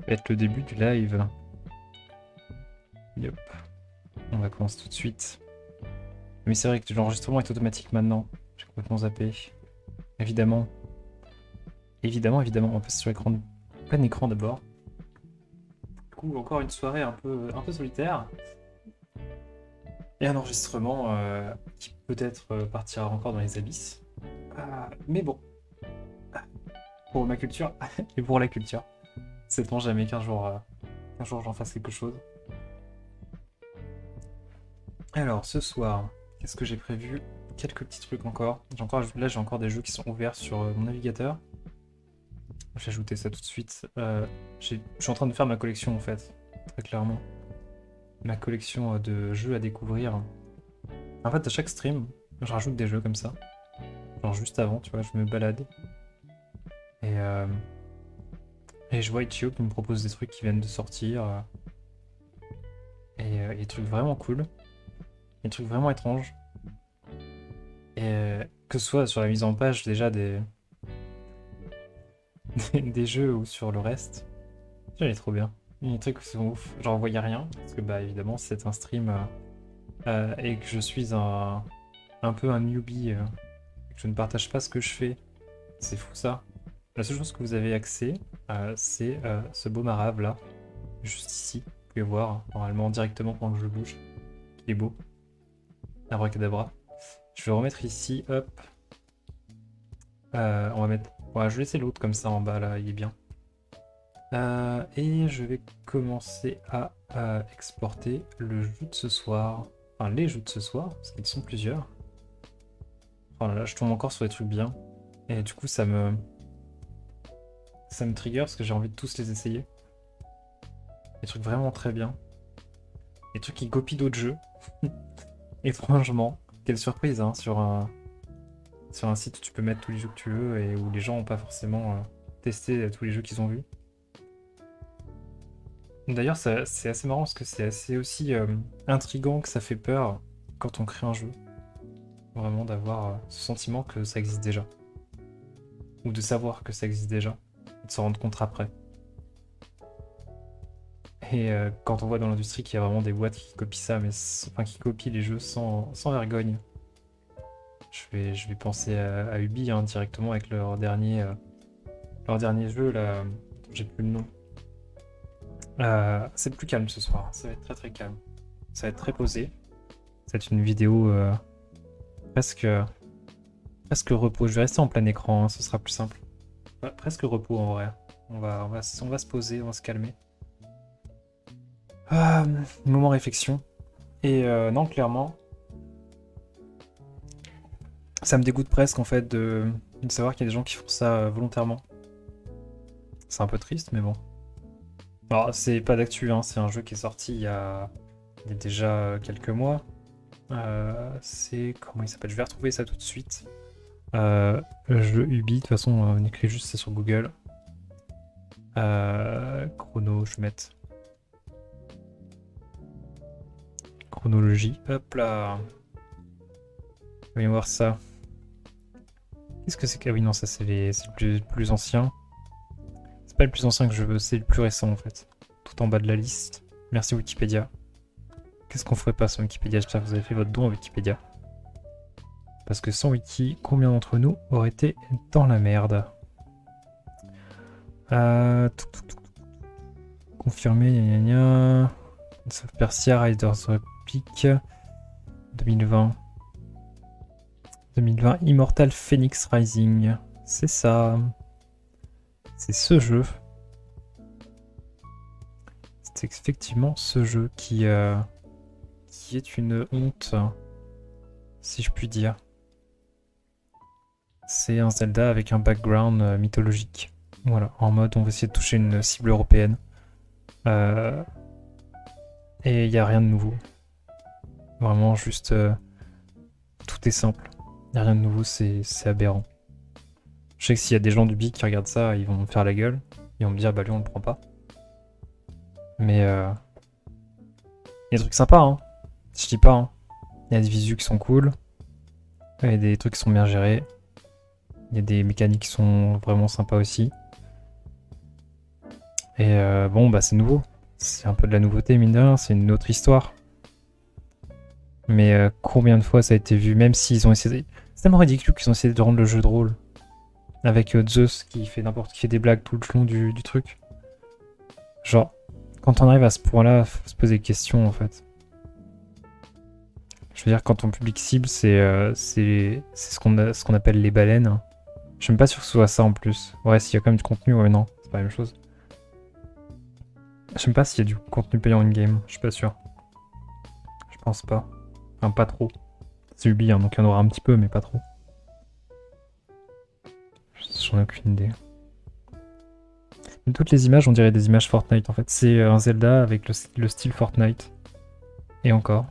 va être le début du live. Yep. On va commencer tout de suite. Mais c'est vrai que l'enregistrement est automatique maintenant. J'ai complètement zappé. Évidemment. Évidemment, on passe sur l'écran, plein écran d'abord. Du coup, encore une soirée un peu solitaire. Et un enregistrement qui peut-être partira encore dans les abysses. Mais bon, pour ma culture et pour la culture, sait-on jamais qu'un jour j'en fasse quelque chose. Alors, ce soir, qu'est-ce que j'ai prévu? Quelques petits trucs encore. J'ai encore des jeux qui sont ouverts sur mon navigateur. J'ai ajouté ça tout de suite. Je suis en train de faire ma collection en fait, très clairement. Ma collection de jeux à découvrir. En fait, à chaque stream, je rajoute des jeux comme ça. Genre juste avant, tu vois, je me balade. Et, euh, et je vois Itch.io qui me propose des trucs qui viennent de sortir. Et des trucs vraiment cool. Des trucs vraiment étranges. Et que ce soit sur la mise en page déjà des jeux ou sur le reste. Il est trop bien. Il y a des trucs qui sont ouf. J'en voyais rien. Parce que bah évidemment c'est un stream et que je suis un peu un newbie. Et que je ne partage pas ce que je fais. C'est fou ça. La seule chose que vous avez accès, c'est ce beau marave là. Juste ici. Vous pouvez voir normalement directement pendant que je bouge. Il est beau. Abracadabra. Je vais remettre ici, hop. On va mettre. Ouais, je vais laisser l'autre comme ça en bas là, il est bien. Et je vais commencer à exporter le jeu de ce soir. Enfin, les jeux de ce soir, parce qu'ils sont plusieurs. Oh là là, je tombe encore sur des trucs bien. Et du coup, ça me trigger parce que j'ai envie de tous les essayer. Des trucs vraiment très bien. Des trucs qui copient d'autres jeux. Et franchement, quelle surprise hein, sur un site où tu peux mettre tous les jeux que tu veux et où les gens n'ont pas forcément testé tous les jeux qu'ils ont vus. D'ailleurs, c'est assez marrant parce que c'est assez aussi intriguant que ça fait peur quand on crée un jeu. Vraiment d'avoir ce sentiment que ça existe déjà. Ou de savoir que ça existe déjà. Et de s'en rendre compte après. Et quand on voit dans l'industrie qu'il y a vraiment des boîtes qui copient ça, mais enfin qui copient les jeux sans vergogne. Je vais penser à Ubi hein, directement avec leur dernier jeu là. J'ai plus le nom. C'est plus calme ce soir, ça va être très très calme. Ça va être très posé. C'est une vidéo presque, presque repos. Je vais rester en plein écran, hein, ce sera plus simple. Ouais, presque repos en vrai. On va se poser, on va se calmer. Moment réflexion. Et non, clairement, ça me dégoûte presque en fait de savoir qu'il y a des gens qui font ça volontairement. C'est un peu triste, mais bon. Alors, c'est pas d'actu, hein, c'est un jeu qui est sorti il y a déjà quelques mois. C'est. Comment il s'appelle? Je vais retrouver ça tout de suite. Le jeu Ubi, de toute façon, on écrit juste ça sur Google. Chrono, je vais mettre. Chronologie. Hop là. Voyons voir ça. Qu'est-ce que c'est que. Ah oui, non, ça c'est le plus ancien. C'est pas le plus ancien que je veux, c'est le plus récent en fait. Tout en bas de la liste. Merci Wikipédia. Qu'est-ce qu'on ferait pas sans Wikipédia? J'espère que vous avez fait votre don à Wikipédia. Parce que sans Wiki, combien d'entre nous auraient été dans la merde? Confirmé, gna gna gna. Persia, Riders Peak. 2020. 2020, Immortal Phoenix Rising. C'est ça. C'est ce jeu. C'est effectivement ce jeu qui est une honte, si je puis dire. C'est un Zelda avec un background mythologique. Voilà, en mode on va essayer de toucher une cible européenne. Et il n'y a rien de nouveau. Vraiment juste tout est simple. Il n'y a rien de nouveau, c'est aberrant. Je sais que s'il y a des gens du BIC qui regardent ça, ils vont me faire la gueule. Ils vont me dire bah lui on le prend pas. Mais il y a des trucs sympas hein. Je dis pas hein. Il y a des visus qui sont cool. Il y a des trucs qui sont bien gérés. Il y a des mécaniques qui sont vraiment sympas aussi. Et bon, bah c'est nouveau. C'est un peu de la nouveauté, mine de rien, c'est une autre histoire. Mais combien de fois ça a été vu, même s'ils ont essayé... C'est tellement ridicule qu'ils ont essayé de rendre le jeu drôle. Avec Zeus qui fait des blagues tout le long du truc. Genre, quand on arrive à ce point-là, faut se poser des questions en fait. Je veux dire, quand ton public cible, c'est ce qu'on appelle les baleines. Je suis même pas sûr que ce soit ça en plus. Ouais, s'il y a quand même du contenu, ouais, non, c'est pas la même chose. Je sais même pas s'il y a du contenu payant in-game, je suis pas sûr. Je pense pas. Enfin, pas trop. C'est Ubi, hein, donc il y en aura un petit peu, mais pas trop. J'en ai aucune idée. Mais toutes les images, on dirait des images Fortnite en fait. C'est un Zelda avec le style Fortnite. Et encore.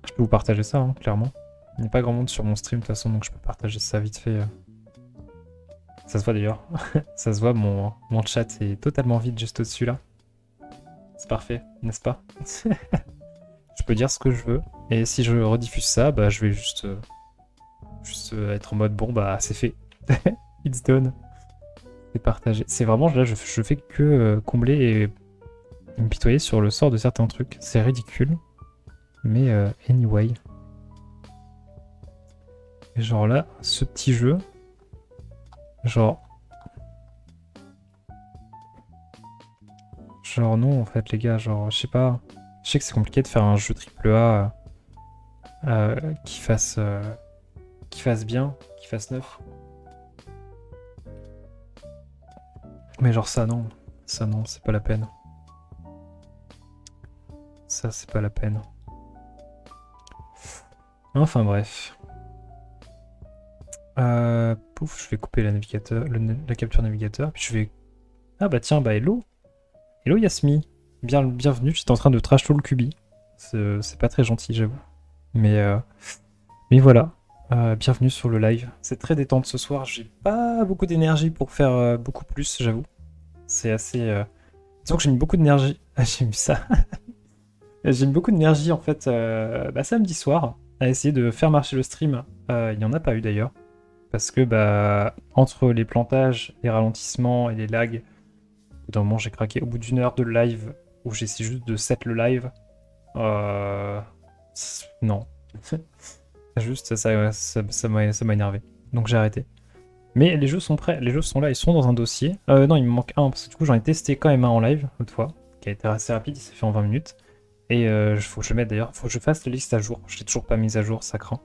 Je peux vous partager ça, hein, clairement. Il n'y a pas grand monde sur mon stream de toute façon, donc je peux partager ça vite fait. Ça se voit d'ailleurs. Ça se voit, mon chat est totalement vide juste au-dessus là. C'est parfait, n'est-ce pas? Je peux dire ce que je veux. Et si je rediffuse ça, bah je vais juste être en mode bon bah c'est fait. It's done. C'est partagé. C'est vraiment là je fais que combler et me pitoyer sur le sort de certains trucs. C'est ridicule. Mais anyway. Et genre là, ce petit jeu. Genre non en fait les gars, genre je sais pas. Je sais que c'est compliqué de faire un jeu AAA qui fasse bien, qui fasse neuf. Mais genre ça non, c'est pas la peine. Ça c'est pas la peine. Enfin bref. Pouf, je vais couper la capture navigateur, puis je vais... Ah bah tiens, bah hello. Hello Yasmi. Bienvenue, j'étais en train de trash tout le cubi. C'est pas très gentil, j'avoue. Mais voilà. Bienvenue sur le live. C'est très détente ce soir. J'ai pas beaucoup d'énergie pour faire beaucoup plus, j'avoue. C'est assez... Disons que j'ai mis beaucoup d'énergie... Ah, j'ai mis ça. J'ai mis beaucoup d'énergie, en fait, samedi soir, à essayer de faire marcher le stream. Il n'y en a pas eu, d'ailleurs. Parce que, bah, entre les plantages, les ralentissements et les lags, au bout d'un moment, j'ai craqué. Au bout d'une heure de live, où j'essaie juste de set le live, non. Juste, ça m'a énervé. Donc j'ai arrêté. Mais les jeux sont prêts, les jeux sont là, ils sont dans un dossier. Non, il me manque un, parce que du coup j'en ai testé quand même un en live, l'autre fois, qui a été assez rapide, il s'est fait en 20 minutes. Et faut que je mette d'ailleurs, faut que je fasse la liste à jour. Je l'ai toujours pas mise à jour, ça craint.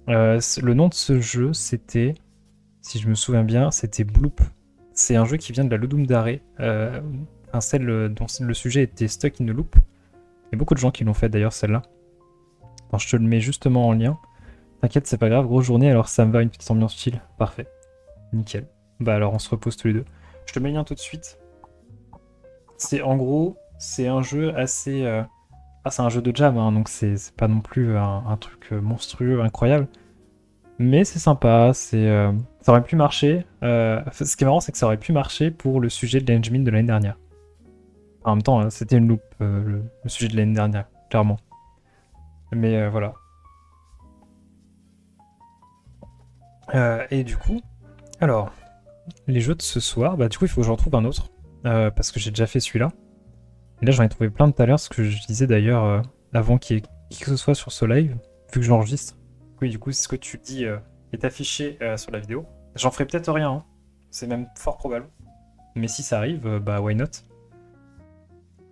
Le nom de ce jeu, c'était, si je me souviens bien, c'était Bloop. C'est un jeu qui vient de la Ludum Dare, celle dont le sujet était Stuck in the Loop. Il y a beaucoup de gens qui l'ont fait d'ailleurs, celle-là. Alors, je te le mets justement en lien. T'inquiète, c'est pas grave, grosse journée, alors ça me va, une petite ambiance chill. Parfait. Nickel. Bah alors on se repose tous les deux. Je te mets le lien tout de suite. En gros, c'est un jeu assez... c'est un jeu de jam, hein, donc c'est pas non plus un truc monstrueux, incroyable. Mais c'est sympa, ça aurait pu marcher. Ce qui est marrant, c'est que ça aurait pu marcher pour le sujet de l'engine de l'année dernière. En même temps, hein, c'était une loupe, le sujet de l'année dernière, clairement. Mais voilà. Et du coup, alors, les jeux de ce soir, bah du coup il faut que j'en trouve un autre, parce que j'ai déjà fait celui-là. Et là j'en ai trouvé plein tout à l'heure, ce que je disais d'ailleurs avant qu'il y ait qui que ce soit sur ce live, vu que j'enregistre. Oui, du coup, ce que tu dis est affiché sur la vidéo. J'en ferai peut-être rien, hein. C'est même fort probable. Mais si ça arrive, bah why not.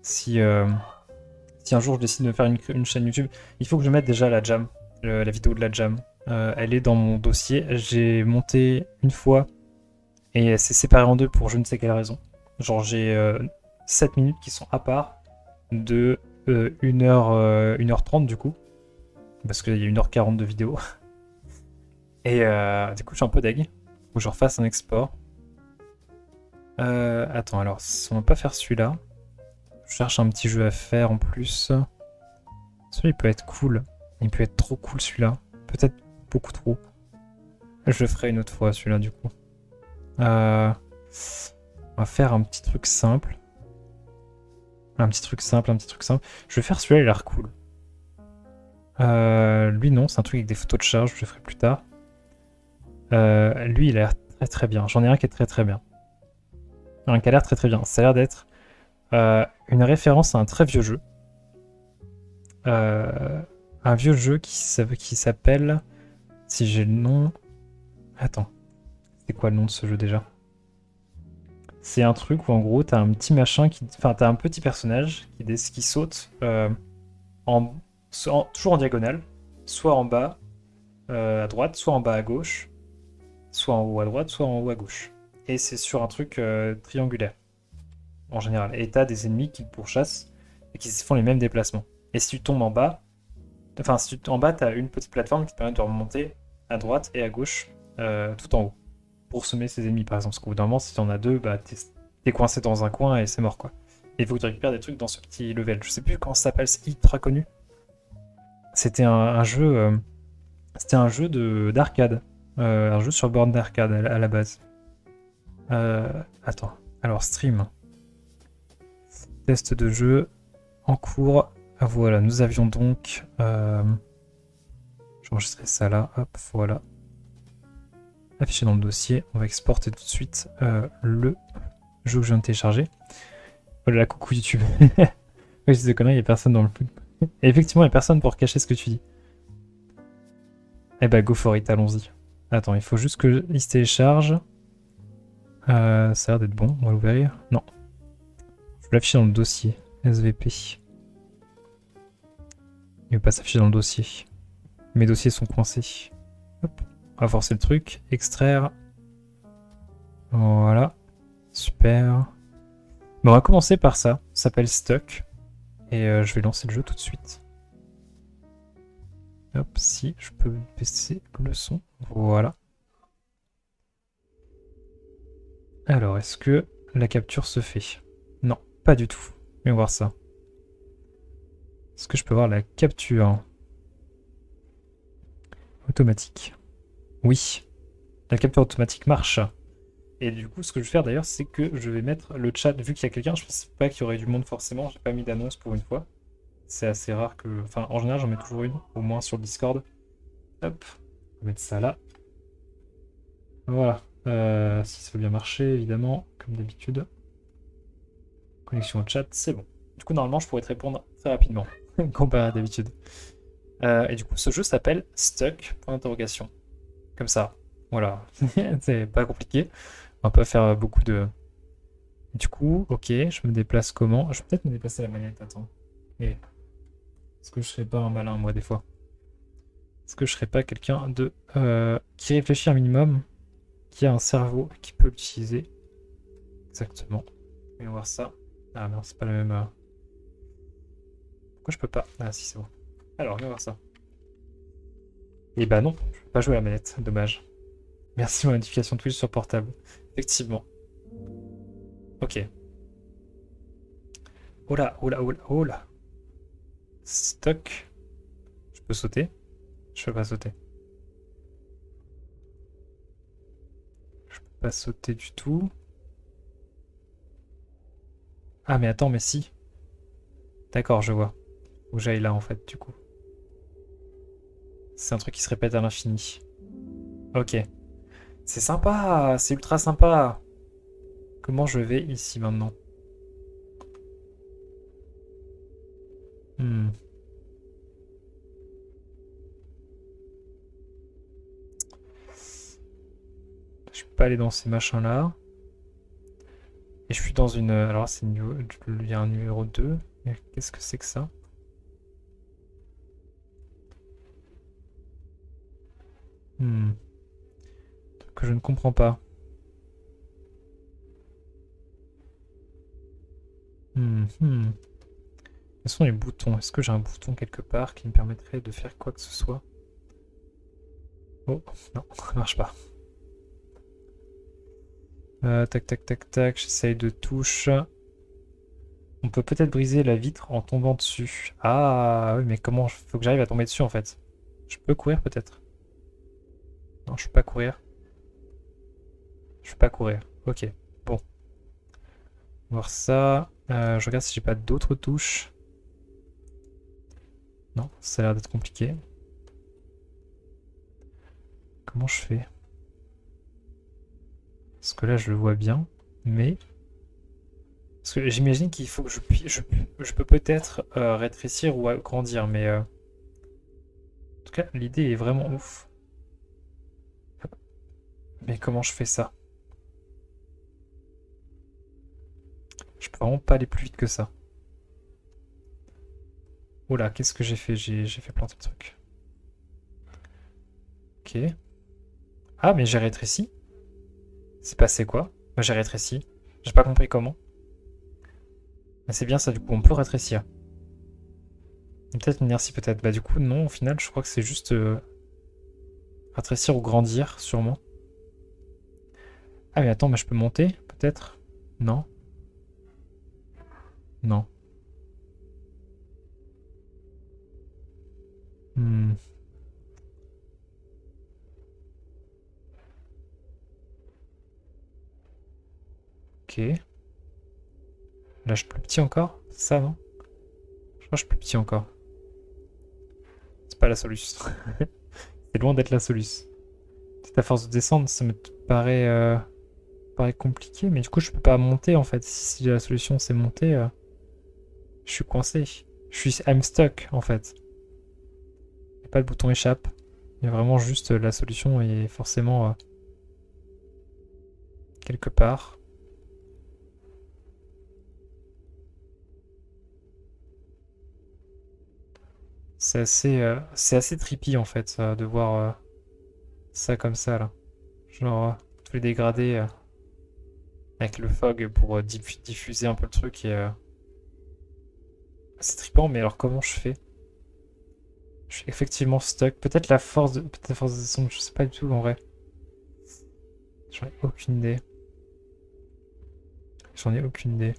Si un jour je décide de faire une chaîne YouTube, il faut que je mette déjà la jam, la vidéo de la jam. Elle est dans mon dossier. J'ai monté une fois et elle s'est séparée en deux pour je ne sais quelle raison. Genre j'ai 7 minutes qui sont à part de 1h30 du coup. Parce qu'il y a 1h40 de vidéo. Et du coup je suis un peu deg. Faut que je refasse un export. Attends, alors on va pas faire celui-là. Je cherche un petit jeu à faire en plus. Celui-là il peut être cool. Il peut être trop cool celui-là. Peut-être beaucoup trop. Je le ferai une autre fois celui-là du coup. On va faire un petit truc simple. Un petit truc simple. Je vais faire celui-là, il a l'air cool. Lui non, c'est un truc avec des photos de charge, je le ferai plus tard. Lui il a l'air très très bien. J'en ai un qui est très très bien. qui a l'air très très bien. Ça a l'air d'être une référence à un très vieux jeu. Un vieux jeu qui s'appelle... Si j'ai le nom... Attends. C'est quoi le nom de ce jeu déjà? C'est un truc où en gros t'as un petit machin qui... Enfin t'as un petit personnage qui saute toujours en diagonale. Soit en bas à droite, soit en bas à gauche. Soit en haut à droite, soit en haut à gauche. Et c'est sur un truc triangulaire. En général. Et t'as des ennemis qui te pourchassent et qui font les mêmes déplacements. Et si tu tombes en bas... Enfin, si tu tombes en bas, t'as une petite plateforme qui te permet de remonter à droite et à gauche tout en haut. Pour semer ses ennemis, par exemple. Parce qu'au bout d'un moment, si t'en as deux, bah t'es coincé dans un coin et c'est mort, quoi. Et il faut que tu récupères des trucs dans ce petit level. Je sais plus comment ça s'appelle, c'est ultra connu. C'était un jeu... c'était un jeu d'arcade. Un jeu sur borne d'arcade à la base. Attends. Alors, stream. Test de jeu en cours. Voilà, nous avions donc... j'enregistrerai ça là. Hop, voilà. Affiché dans le dossier. On va exporter tout de suite le jeu que je viens de télécharger. Oh là là, coucou YouTube. Oui, c'est de conneries, il n'y a personne dans le flux. Et effectivement, il n'y a personne pour cacher ce que tu dis. Eh bah, go for it, allons-y. Attends, il faut juste que il se télécharge. Ça a l'air d'être bon, on va l'ouvrir. Non. Je vais l'afficher dans le dossier. SVP. Il ne veut pas s'afficher dans le dossier. Mes dossiers sont coincés. Hop. On va forcer le truc. Extraire. Voilà. Super. Bon, on va commencer par ça. Ça s'appelle Stuck. Et je vais lancer le jeu tout de suite. Hop, si je peux baisser le son. Voilà. Alors, est-ce que la capture se fait? Non, pas du tout. Voyons voir ça. Est-ce que je peux voir la capture automatique? Oui, la capture automatique marche. Et du coup, ce que je vais faire d'ailleurs, c'est que je vais mettre le chat. Vu qu'il y a quelqu'un, je ne pense pas qu'il y aurait du monde forcément. J'ai pas mis d'annonce pour une fois. C'est assez rare que... Enfin, en général, j'en mets toujours une, au moins sur le Discord. Hop, on va mettre ça là. Voilà. Si ça veut bien marcher, évidemment, comme d'habitude. Connexion au chat, c'est bon. Du coup, normalement, je pourrais te répondre très rapidement, comparé à d'habitude. Et du coup, ce jeu s'appelle Stuck, point d'interrogation. Comme ça. Voilà. C'est pas compliqué. On va pas faire beaucoup de... Du coup, ok, je me déplace comment? Je vais peut-être me déplacer à la manette, attends. Et... Est-ce que je serais pas un malin, moi, des fois? Est-ce que je serais pas quelqu'un de... qui réfléchit un minimum, qui a un cerveau, qui peut l'utiliser? Exactement. On va voir ça. Ah non, c'est pas la même... Pourquoi je peux pas? Ah si, c'est bon. Alors, on va voir ça. Et bah non, je peux pas jouer à la manette, dommage. Merci pour la notification Twitch sur portable. Effectivement. Ok. Oh là, oh là, oh là, oh là. Stock. Je peux sauter? Je peux pas sauter. Je peux pas sauter du tout. Ah mais attends, mais si. D'accord, je vois. Faut que j'aille là en fait, du coup. C'est un truc qui se répète à l'infini. Ok. C'est sympa, c'est ultra sympa. Comment je vais ici maintenant? Hmm. Je peux pas aller dans ces machins là. Et je suis dans une... Alors c'est il y a un numéro 2. Qu'est-ce que c'est que ça? Hmm. Truc que je ne comprends pas. Quels sont les boutons? Est-ce que j'ai un bouton quelque part qui me permettrait de faire quoi que ce soit? Oh, non, ça marche pas. Tac, tac, tac, tac, j'essaye de touche. On peut peut-être briser la vitre en tombant dessus. Ah, oui, mais comment? Faut que j'arrive à tomber dessus en fait. Je peux courir peut-être? Non, je peux pas courir. Je peux pas courir. Ok, bon. On va voir ça. Je regarde si j'ai pas d'autres touches. Non, ça a l'air d'être compliqué. Comment je fais? Parce que là, je le vois bien, mais Parce que j'imagine qu'il faut que je peux peut-être rétrécir ou agrandir, mais en tout cas, l'idée est vraiment ouf. Mais comment je fais ça? Je peux vraiment pas aller plus vite que ça. Oh là, qu'est-ce que j'ai fait? J'ai fait planter le truc. Ok. Ah, mais j'ai rétréci. C'est passé quoi? Moi, j'ai rétréci. J'ai pas compris comment. Mais c'est bien ça, du coup, on peut rétrécir. Peut-être une inertie, peut-être. Bah, du coup, non, au final, je crois que c'est juste rétrécir ou grandir, sûrement. Ah, mais attends, mais je peux monter, peut-être? Non? Non. Hmm, ok. Là, je suis plus petit encore? C'est ça, non? Je crois que je suis plus petit encore. C'est pas la solution. C'est loin d'être la solution. C'est à force de descendre, ça me paraît compliqué, mais du coup, je peux pas monter, en fait. Si la solution, c'est monter, je suis coincé. I'm stuck, en fait. Y a pas de bouton échappe. Il y a vraiment juste la solution est forcément quelque part. C'est assez trippy en fait de voir ça comme ça là. Genre tous les dégradés avec le fog pour diffuser un peu le truc et c'est trippant. Mais alors comment je fais? Je suis effectivement stuck. Peut-être la force de descendre. Je sais pas du tout en vrai. J'en ai aucune idée. J'en ai aucune idée.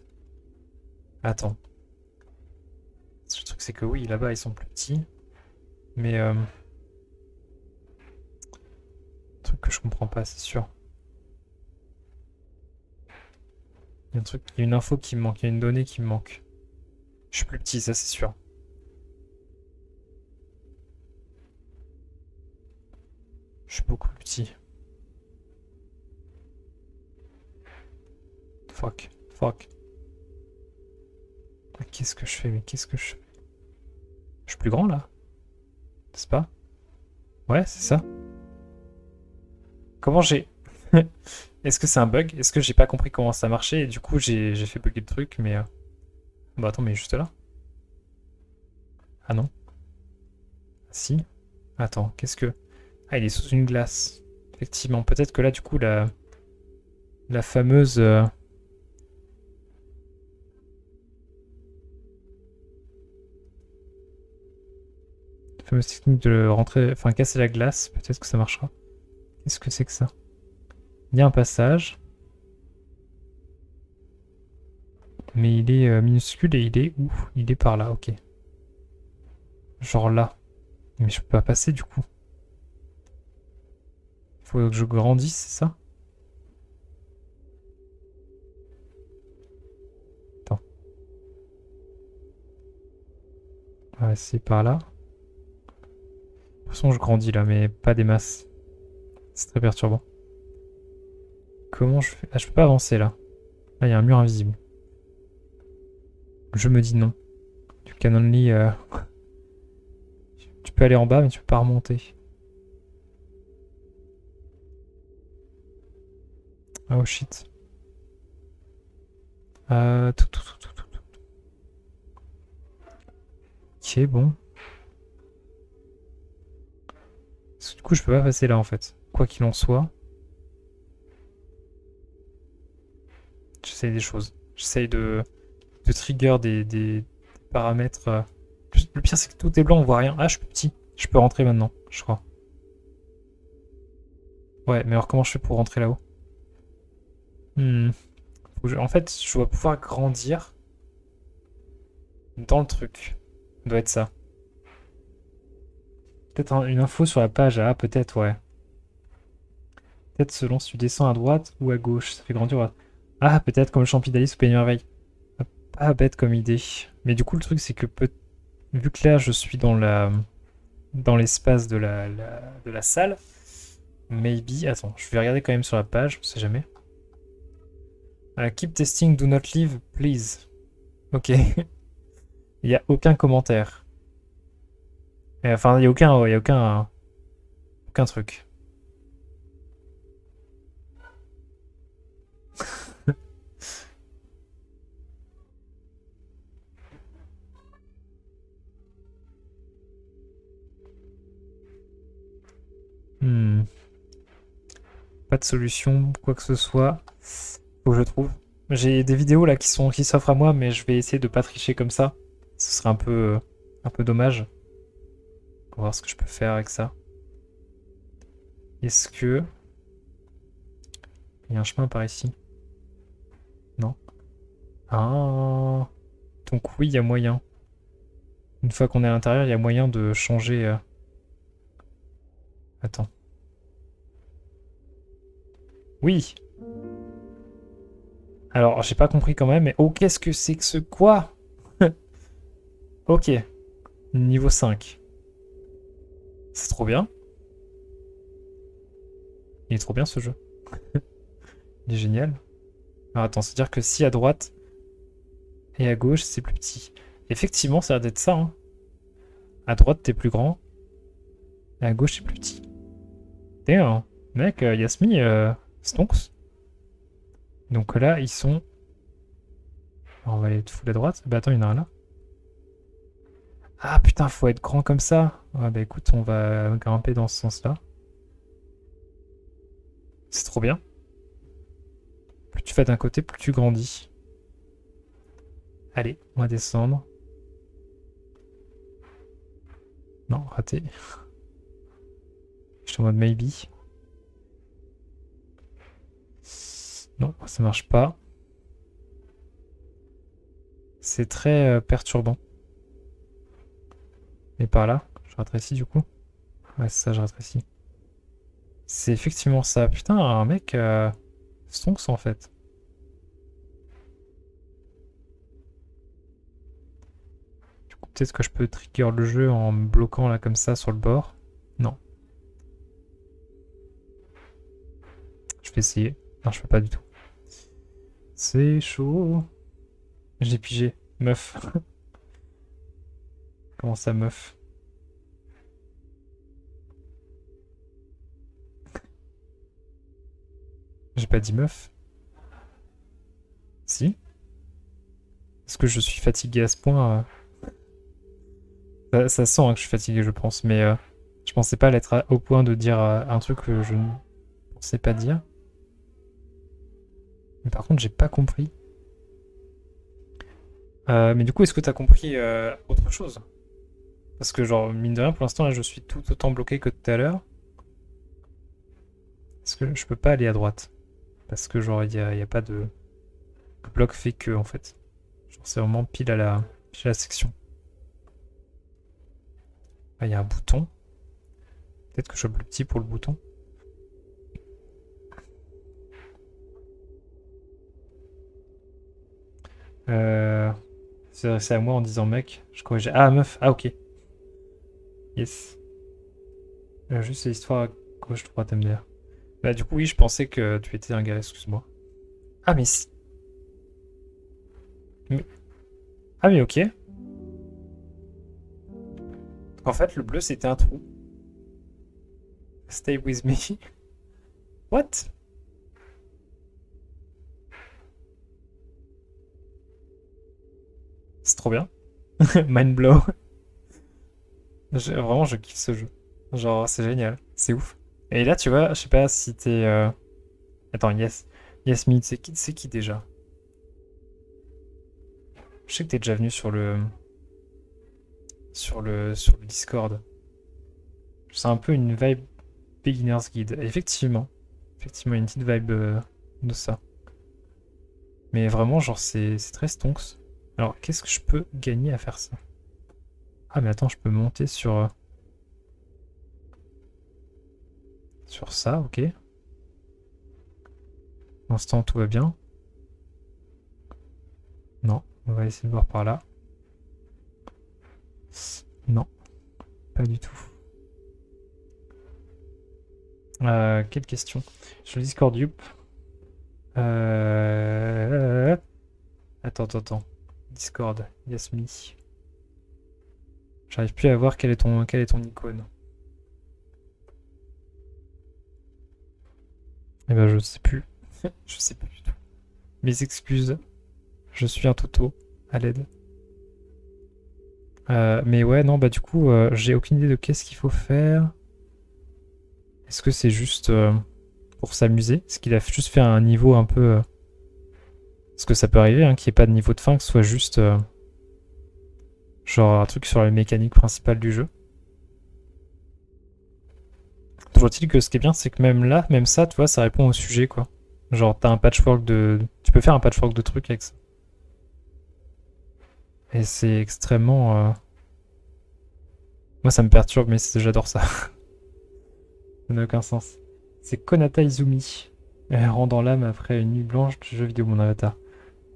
Attends. Le truc c'est que oui là-bas ils sont plus petits, mais truc que je comprends pas c'est sûr. Il y a un truc, il y a une info qui me manque, il y a une donnée qui me manque. Je suis plus petit, ça c'est sûr. Je suis beaucoup plus petit. Fuck, fuck. Ah, qu'est-ce que je fais, mais qu'est-ce que je fais? Je suis plus grand là, n'est-ce pas? Ouais, c'est ça. Comment j'ai... Est-ce que c'est un bug? Est-ce que j'ai pas compris comment ça marchait et du coup j'ai fait bugger le truc, mais... Bah attends, mais juste là. Ah non. Ah, si. Attends, qu'est-ce que... Ah, il est sous une glace. Effectivement, peut-être que là, du coup, la fameuse... fameuse technique de rentrer... Enfin, casser la glace, peut-être que ça marchera. Qu'est-ce que c'est que ça? Il y a un passage. Mais il est minuscule et il est où? Il est par là, ok. Genre là. Mais je peux pas passer du coup. Faut que je grandisse, c'est ça? Attends. Ouais, c'est par là. De toute façon, je grandis là, mais pas des masses. C'est très perturbant. Comment je fais? Ah, je peux pas avancer là. Là, il y a un mur invisible. Je me dis non. Du can only... Tu peux aller en bas, mais tu peux pas remonter. Oh shit. Tout. Ok, bon. Parce que du coup, je peux pas passer là en fait. Quoi qu'il en soit, j'essaye des choses. J'essaye de trigger des paramètres. Le pire, c'est que tout est blanc, on voit rien. Ah, je suis petit. Je peux rentrer maintenant, je crois. Ouais, mais alors comment je fais pour rentrer là-haut? Hmm. En fait, je dois pouvoir grandir dans le truc. Ça doit être ça. Peut-être une info sur la page. Ah, peut-être, ouais. Peut-être selon si tu descends à droite ou à gauche. Ça fait grandir. Ah, peut-être comme le champi d'Alice ou Pays de Merveille. Pas bête comme idée. Mais du coup, le truc, c'est que vu que là, je suis dans l'espace de la salle, maybe. Attends, je vais regarder quand même sur la page, on sait jamais. Keep testing, do not leave, please. Ok. Il n'y a aucun commentaire. Enfin, il n'y a aucun truc. Hmm. Pas de solution, quoi que ce soit. Faut que je trouve. J'ai des vidéos là qui s'offrent à moi, mais je vais essayer de pas tricher comme ça. Ce serait un peu dommage. On va voir ce que je peux faire avec ça. Est-ce que il y a un chemin par ici? Non. Ah. Donc oui, il y a moyen. Une fois qu'on est à l'intérieur, il y a moyen de changer. Attends. Oui. Alors, j'ai pas compris quand même, mais oh, qu'est-ce que c'est que ce quoi? Ok. Niveau 5. C'est trop bien. Il est trop bien ce jeu. Il est génial. Alors attends, c'est-à-dire que si à droite et à gauche, c'est plus petit. Effectivement, ça a l'air d'être ça. Hein. À droite, t'es plus grand. Et à gauche, c'est plus petit. Damn. Mec, Yasmi, stonks. Donc là, ils sont... Alors, on va aller full à droite. Bah attends, il y en a un là. Ah putain, faut être grand comme ça. Ouais, bah écoute, on va grimper dans ce sens-là. C'est trop bien. Plus tu vas d'un côté, plus tu grandis. Allez, on va descendre. Non, raté. Je suis en mode maybe. Non, ça marche pas. C'est très perturbant. Et par là, je rétrécis du coup. Ouais, c'est ça, je rétrécis. C'est effectivement ça. Putain, un mec stonks en fait. Du coup, peut-être que je peux trigger le jeu en me bloquant là comme ça sur le bord. Non. Je vais essayer. Non, je peux pas du tout. C'est chaud. J'ai pigé. Meuf. Comment ça, meuf? J'ai pas dit meuf. Si? Est-ce que je suis fatigué à ce point ça sent hein, que je suis fatigué, je pense, mais je pensais pas l'être au point de dire un truc que je ne pensais pas dire. Mais par contre, j'ai pas compris. Mais du coup, est-ce que t'as compris autre chose? Parce que, genre, mine de rien, pour l'instant, là, je suis tout autant bloqué que tout à l'heure. Parce que je peux pas aller à droite. Parce que, genre, y a pas de... Le bloc fait que, en fait. Genre, c'est vraiment pile à la section. Ah, il y a un bouton. Peut-être que je suis plus petit pour le bouton. Euh... C'est à moi en disant mec. Je corrige. Ah, meuf. Ah, ok. Yes. Juste l'histoire gauche-droite MDR. Bah, du coup, oui, je pensais que tu étais un gars, excuse-moi. Ah, mais si. mais- Ah, mais ok. En fait, le bleu, c'était un trou. Stay with me. What? C'est trop bien. Mind blow. Vraiment, je kiffe ce jeu. Genre, c'est génial. C'est ouf. Et là, tu vois, je sais pas si t'es. Attends, Yasmine, c'est qui déjà? Je sais que t'es déjà venu sur le Discord. C'est un peu une vibe Beginner's Guide. Effectivement. Effectivement, une petite vibe de ça. Mais vraiment, genre, c'est très stonks. Alors, qu'est-ce que je peux gagner à faire ça? Ah, mais attends, je peux monter sur ça, ok. Pour l'instant, tout va bien. Non, on va essayer de voir par là. Non, pas du tout. Quelle question? Sur le Discord Yup. Euh... Attends. Discord, Yasmi. J'arrive plus à voir quel est ton icône. Eh ben je sais plus. Je sais plus du tout. Mes excuses. Je suis un toto. À l'aide. Mais ouais, non, bah du coup, j'ai aucune idée de qu'est-ce qu'il faut faire. Est-ce que c'est juste pour s'amuser? Est-ce qu'il a juste fait un niveau un peu... Parce que ça peut arriver, hein, qu'il n'y ait pas de niveau de fin, que ce soit juste genre un truc sur la mécanique principale du jeu. Toujours est-il que ce qui est bien, c'est que même là, même ça, tu vois, ça répond au sujet, quoi. Genre, t'as un patchwork de... Tu peux faire un patchwork de trucs avec ça. Et c'est extrêmement... Moi, ça me perturbe, mais j'adore ça. Ça n'a aucun sens. C'est Konata Izumi. Rendant l'âme après une nuit blanche du jeu vidéo, mon avatar.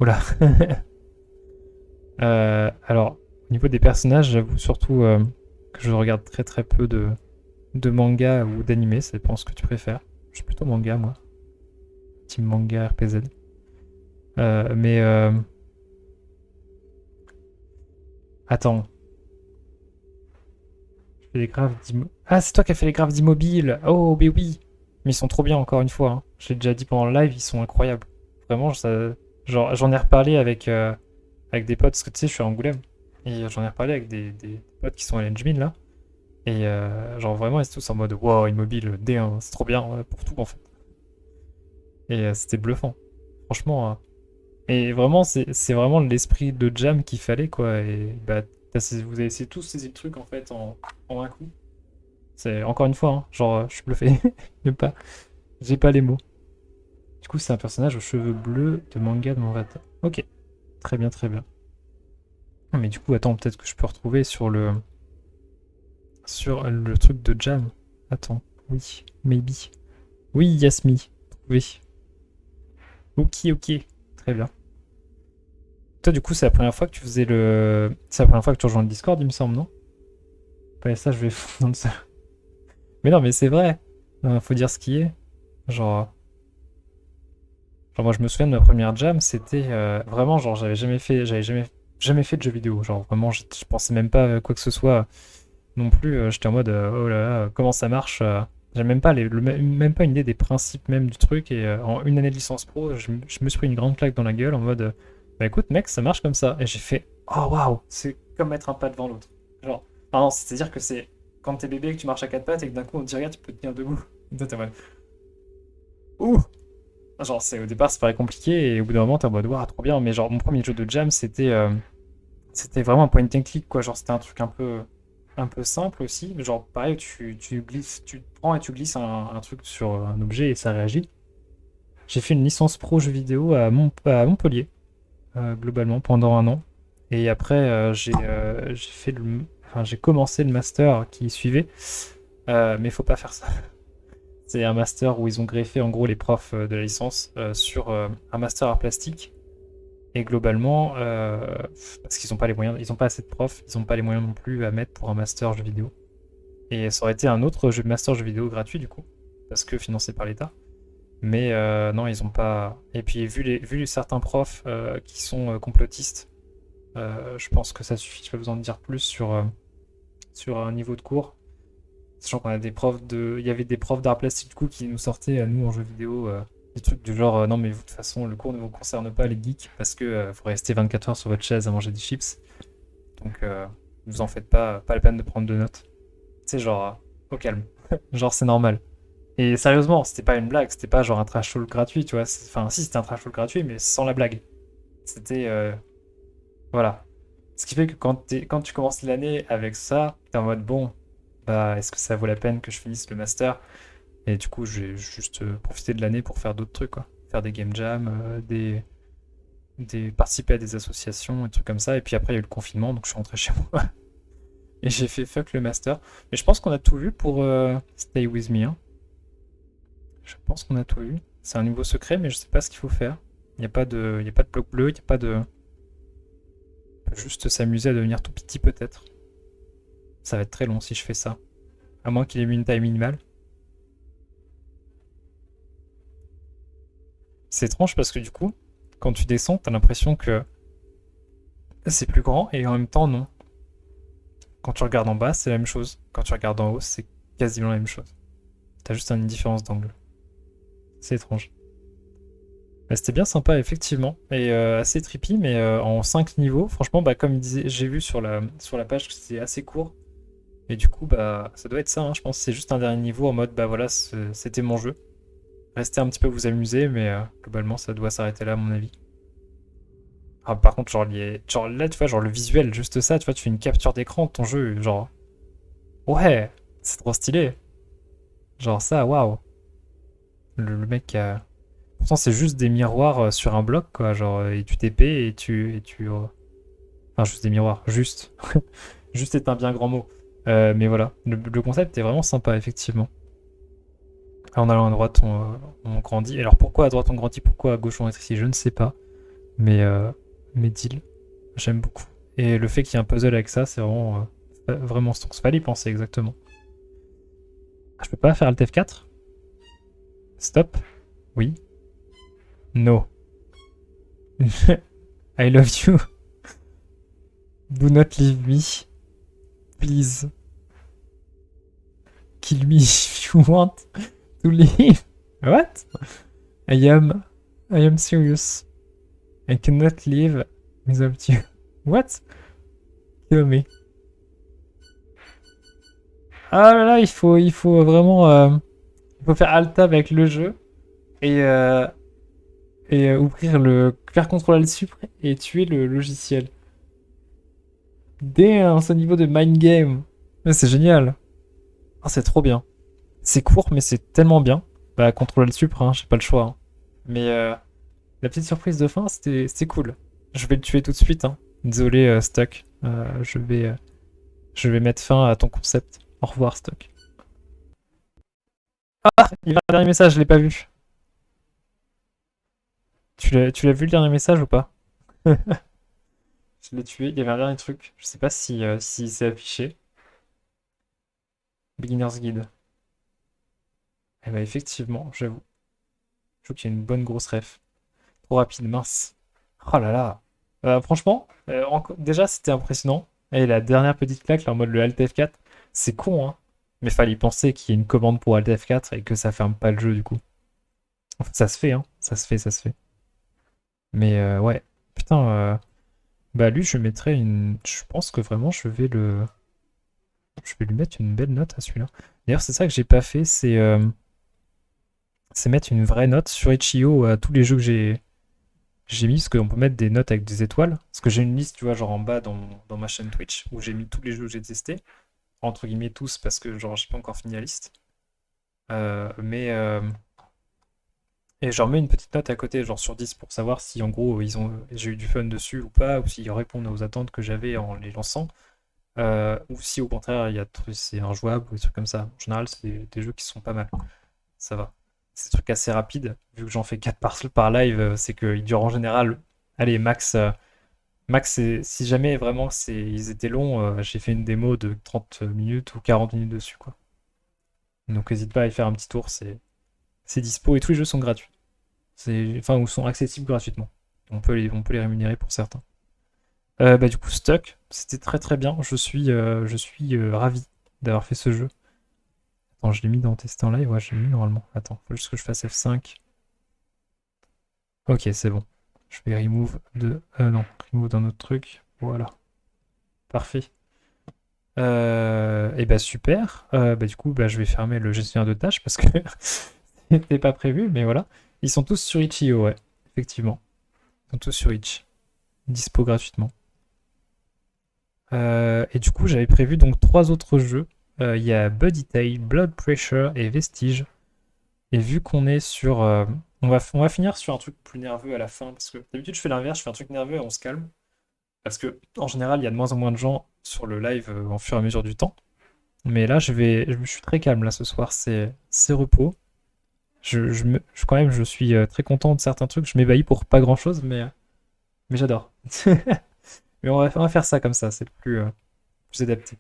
Oula. Alors, au niveau des personnages, j'avoue surtout que je regarde très peu de manga ou d'anime, ça dépend ce que tu préfères. Je suis plutôt manga, moi. Team manga RPZ. Mais... Attends. Je fais les graphes Ah, c'est toi qui as fait les graphes d'Immobile. Oh, mais oui. Mais ils sont trop bien, encore une fois. Hein. Je l'ai déjà dit pendant le live, ils sont incroyables. Vraiment, genre, j'en ai reparlé avec des potes, parce que tu sais, je suis à Angoulême. Et j'en ai reparlé avec des potes qui sont à l'Engmin, là. Et genre, vraiment, ils étaient tous en mode wow, Immobile, D1, c'est trop bien pour tout, en fait. Et c'était bluffant. Franchement. Et vraiment, c'est vraiment l'esprit de jam qu'il fallait, quoi. Et bah, vous avez essayé tous saisi le truc, en fait, en un coup. C'est encore une fois, hein, genre, je suis bluffé. J'ai pas les mots. Du coup, c'est un personnage aux cheveux bleus de manga de mon avatar. Ok, très bien, très bien. Ah, mais du coup, attends, peut-être que je peux retrouver sur le truc de jam. Attends, oui, maybe. Oui, Yasmi. Oui. Ok, très bien. Toi, du coup, c'est la première fois que tu faisais le. C'est la première fois que tu rejoins le Discord, il me semble, non? Pas ça, je vais fondre ça. Mais non, mais c'est vrai. Non, faut dire ce qui est. Genre, moi, je me souviens de ma première jam, c'était vraiment genre, jamais fait de jeux vidéo. Genre, vraiment, je pensais même pas à quoi que ce soit non plus. J'étais en mode, oh là là, comment ça marche? J'avais même pas, même pas une idée des principes même du truc. Et en une année de licence pro, je me suis pris une grande claque dans la gueule en mode, bah écoute, mec, ça marche comme ça. Et j'ai fait, oh waouh, c'est comme mettre un pas devant l'autre. Genre, non, c'est-à-dire que c'est quand t'es bébé, que tu marches à quatre pattes et que d'un coup on te dit, regarde, tu peux te tenir debout. Et toi, t'es en mode, ouh! Genre, au départ, c'est paraît compliqué et au bout d'un moment, t'es en mode, waouh, trop bien. Mais genre, mon premier jeu de jam, c'était vraiment un point and click, quoi. Genre, c'était un truc un peu simple aussi. Genre, pareil, tu glisses, tu prends et tu glisses un truc sur un objet et ça réagit. J'ai fait une licence pro jeux vidéo à Montpellier, globalement, pendant un an. Et après, j'ai commencé le master qui suivait. Mais faut pas faire ça. C'est un master où ils ont greffé en gros les profs de la licence sur un master art plastique. Et globalement, parce qu'ils n'ont pas les moyens, ils n'ont pas assez de profs, ils n'ont pas les moyens non plus à mettre pour un master jeu vidéo. Et ça aurait été un autre master jeu vidéo gratuit du coup, parce que financé par l'État. Mais non, ils n'ont pas. Et puis vu certains profs qui sont complotistes, je pense que ça suffit. J'ai pas besoin de dire plus sur un niveau de cours. Sachant qu'on a des profs de. Il y avait des profs d'art plastique du coup qui nous sortaient à nous en jeu vidéo des trucs du genre non mais vous de toute façon le cours ne vous concerne pas les geeks parce que vous restez 24 heures sur votre chaise à manger des chips. Donc vous en faites pas la peine de prendre de notes. C'est genre au calme. Genre c'est normal. Et sérieusement, c'était pas une blague, c'était pas genre un trash talk gratuit, tu vois. Enfin si c'était un trash talk gratuit mais sans la blague. C'était voilà. Ce qui fait que quand tu commences l'année avec ça, t'es en mode bon, bah est-ce que ça vaut la peine que je finisse le master? Et du coup, j'ai juste profité de l'année pour faire d'autres trucs, quoi. Faire des game jams, participer à des associations, et trucs comme ça. Et puis après, il y a eu le confinement, donc je suis rentré chez moi. Et j'ai fait fuck le master. Mais je pense qu'on a tout vu pour Stay With Me. Hein. Je pense qu'on a tout vu. C'est un niveau secret, mais je sais pas ce qu'il faut faire. Il y a pas de bloc bleu, il n'y a pas de... On peut juste s'amuser à devenir tout petit, peut-être. Ça va être très long si je fais ça. À moins qu'il ait mis une taille minimale. C'est étrange parce que du coup, quand tu descends, t'as l'impression que c'est plus grand et en même temps non. Quand tu regardes en bas, c'est la même chose. Quand tu regardes en haut, c'est quasiment la même chose. T'as juste une différence d'angle. C'est étrange. Bah, c'était bien sympa, effectivement. Et assez trippy, mais en 5 niveaux. Franchement, bah, comme il disait, j'ai vu sur la page que c'était assez court. Et du coup, bah, ça doit être ça, hein. Je pense que c'est juste un dernier niveau en mode, bah voilà, c'était mon jeu. Restez un petit peu vous amuser, mais globalement, ça doit s'arrêter là, à mon avis. Ah, par contre, genre là, tu vois, genre le visuel, juste ça, tu vois, tu fais une capture d'écran de ton jeu, genre, ouais, c'est trop stylé. Genre ça, waouh. Le mec a. Pourtant, c'est juste des miroirs sur un bloc, quoi. Genre, et tu TP enfin, juste des miroirs. Juste. Juste est un bien grand mot. Mais voilà. Le concept est vraiment sympa, effectivement. En allant à droite, on grandit. Alors, pourquoi à droite on grandit? Pourquoi à gauche on rétrécit? Je ne sais pas. Mais deal. J'aime beaucoup. Et le fait qu'il y ait un puzzle avec ça, c'est vraiment strong. Fallait y penser, exactement. Je peux pas faire Alt F4? Stop? Oui. No. I love you. Do not leave me. Please. Kill me if you want to leave. What? I am. I am serious. I cannot live without you. What? Kill me. Ah là là, il faut vraiment. Il faut faire Alt-Tab avec le jeu et, ouvrir le. Faire CTRL-Sup et tuer le logiciel. Dès ce niveau de mind game. Mais c'est génial. Ah, c'est trop bien. C'est court, mais c'est tellement bien. Bah, CTRL-Sup, hein, j'ai pas le choix, hein. Mais la petite surprise de fin, c'était cool. Je vais le tuer tout de suite, hein. Désolé, Stock. Je vais mettre fin à ton concept. Au revoir, Stock. Ah, il y a un dernier message, je l'ai pas vu. Tu l'as vu le dernier message ou pas? Je l'ai tué, il y avait un dernier truc. Je sais pas si c'est affiché. Beginner's Guide. Eh bah effectivement, j'avoue. Je trouve qu'il y a une bonne grosse ref. Trop rapide, mince. Oh là là. Franchement, déjà c'était impressionnant. Et la dernière petite claque, là, en mode le Alt F4, c'est con, hein. Mais fallait y penser qu'il y ait une commande pour Alt F4 et que ça ferme pas le jeu du coup. En fait, ça se fait, hein. Ça se fait, ça se fait. Mais ouais. Putain, bah lui, je mettrais une. Je pense que vraiment, je vais lui mettre une belle note à celui-là. D'ailleurs, c'est ça que j'ai pas fait, c'est mettre une vraie note sur Itch.io à tous les jeux que j'ai mis, parce qu'on peut mettre des notes avec des étoiles. Parce que j'ai une liste, tu vois, genre en bas dans ma chaîne Twitch, où j'ai mis tous les jeux que j'ai testés. Entre guillemets tous, parce que genre j'ai pas encore fini la liste. Mais et je leur mets une petite note à côté, genre sur 10, pour savoir si en gros j'ai eu du fun dessus ou pas, ou s'ils répondent aux attentes que j'avais en les lançant. Ou si au contraire c'est injouable ou des trucs comme ça. En général, c'est des jeux qui sont pas mal. Ça va. C'est des trucs assez rapides. Vu que j'en fais 4 par live, c'est qu'ils durent en général. Allez, max si jamais vraiment ils étaient longs, j'ai fait une démo de 30 minutes ou 40 minutes dessus, quoi. Donc n'hésite pas à y faire un petit tour, c'est dispo et tous les jeux sont gratuits. Enfin, ou sont accessibles gratuitement. On peut les rémunérer pour certains. Bah du coup, Stuck, c'était très très bien. Je suis ravi d'avoir fait ce jeu. Attends, je l'ai mis dans tester en live. Ouais, je l'ai mis normalement. Attends, faut juste que je fasse F5. Ok, c'est bon. Je vais remove non, remove d'un autre truc. Voilà. Parfait. Et bah super. Bah du coup, bah, je vais fermer le gestionnaire de tâches parce que c'était pas prévu, mais voilà. Ils sont tous sur Itch.io, ouais. Effectivement. Ils sont tous sur Itch. Dispo gratuitement. Et du coup, j'avais prévu donc 3 autres jeux. Il y a Buddy Tale, Blood Pressure et Vestige. Et vu qu'on est sur. On va finir sur un truc plus nerveux à la fin. Parce que d'habitude, je fais l'inverse, je fais un truc nerveux et on se calme. Parce que en général, il y a de moins en moins de gens sur le live au fur et à mesure du temps. Mais là, je suis très calme là ce soir. C'est repos. Quand même, je suis très content de certains trucs. Je m'ébahis pour pas grand chose, mais j'adore. Mais on va faire ça comme ça, c'est plus adapté.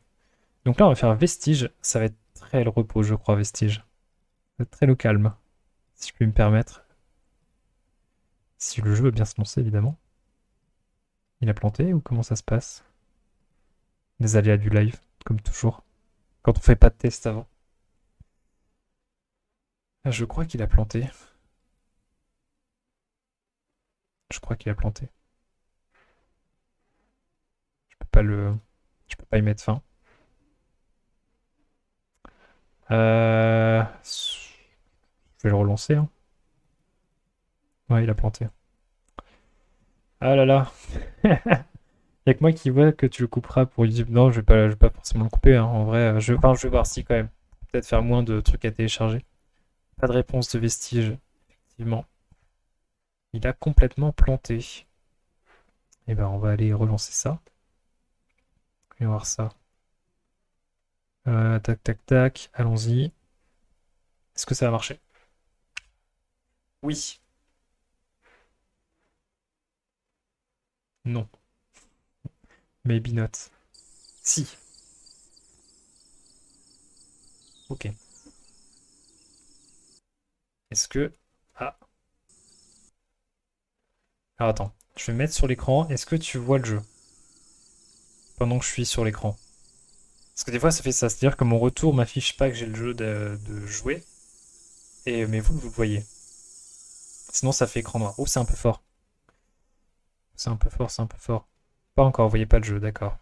Donc là, on va faire Vestige. Ça va être très le repos, je crois, Vestige. Ça va être très le calme, si je peux me permettre. Si le jeu veut bien se lancer, évidemment. Il a planté ou comment ça se passe? Des aléas du live, comme toujours. Quand on fait pas de test avant. Ah, je crois qu'il a planté. Je crois qu'il a planté. Je peux pas le... Je peux pas y mettre fin. Je vais le relancer, hein. Ouais, il a planté. Ah là là. Y'a que moi qui vois que tu le couperas pour YouTube. Non, je vais pas forcément le couper, hein. En vrai, enfin, je vais voir si quand même. Peut-être faire moins de trucs à télécharger. Pas de réponse de vestige, effectivement. Il a complètement planté. Et ben, on va aller relancer ça. Et voir ça. Tac, tac, tac. Allons-y. Est-ce que ça va marcher? Oui. Non. Maybe not. Si. Ok. Est-ce que... Ah. Alors attends. Je vais me mettre sur l'écran. Est-ce que tu vois le jeu? Pendant que je suis sur l'écran. Parce que des fois, ça fait ça. C'est-à-dire que mon retour m'affiche pas que j'ai le jeu de jouer. Mais vous le voyez. Sinon, ça fait écran noir. Oh, c'est un peu fort. C'est un peu fort, c'est un peu fort. Pas encore, vous voyez pas le jeu, d'accord.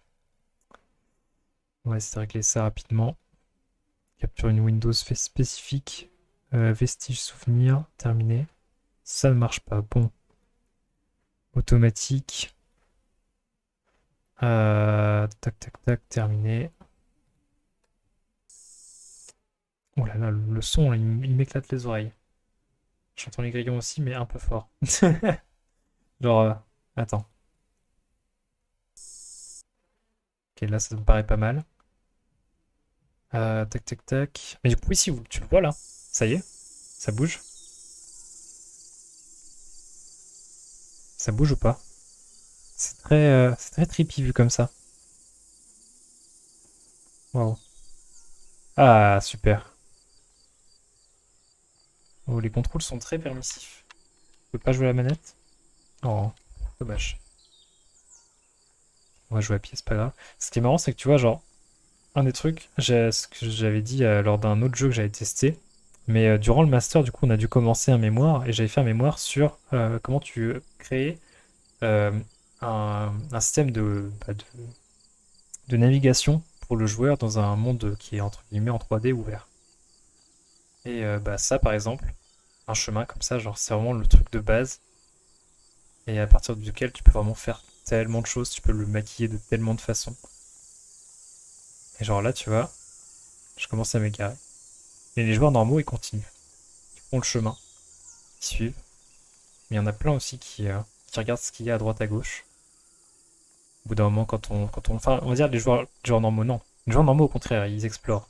On va essayer de régler ça rapidement. Capture une Windows spécifique. Vestige souvenir, terminé. Ça ne marche pas. Bon. Automatique. Tac, tac, tac, terminé. Oh là là, le son, il m'éclate les oreilles. J'entends les grillons aussi, mais un peu fort. Genre, attends. Ok, là, ça me paraît pas mal. Tac, tac, tac. Mais du coup, ici, tu le vois là. Ça y est, ça bouge. Ça bouge ou pas? C'est très trippy vu comme ça. Waouh. Ah, super. Oh, les contrôles sont très permissifs. Je peux pas jouer à la manette? Oh, dommage. On va jouer à pied, c'est pas grave. Ce qui est marrant, c'est que tu vois, genre, un des trucs, ce que j'avais dit lors d'un autre jeu que j'avais testé, mais durant le master, du coup, on a dû commencer un mémoire, et j'avais fait un mémoire sur comment tu crées euh, un système de navigation pour le joueur dans un monde qui est entre guillemets en 3D ouvert. Et bah, ça, par exemple, un chemin comme ça, genre, c'est vraiment le truc de base, et à partir duquel tu peux vraiment faire tellement de choses, tu peux le maquiller de tellement de façons. Et genre là, tu vois, je commence à m'égarer. Et les joueurs normaux, ils continuent. Ils font le chemin, ils suivent. Mais il y en a plein aussi qui regardent ce qu'il y a à droite à gauche. Au bout d'un moment, enfin, on va dire les joueurs normaux, non. Les joueurs normaux, au contraire, ils explorent.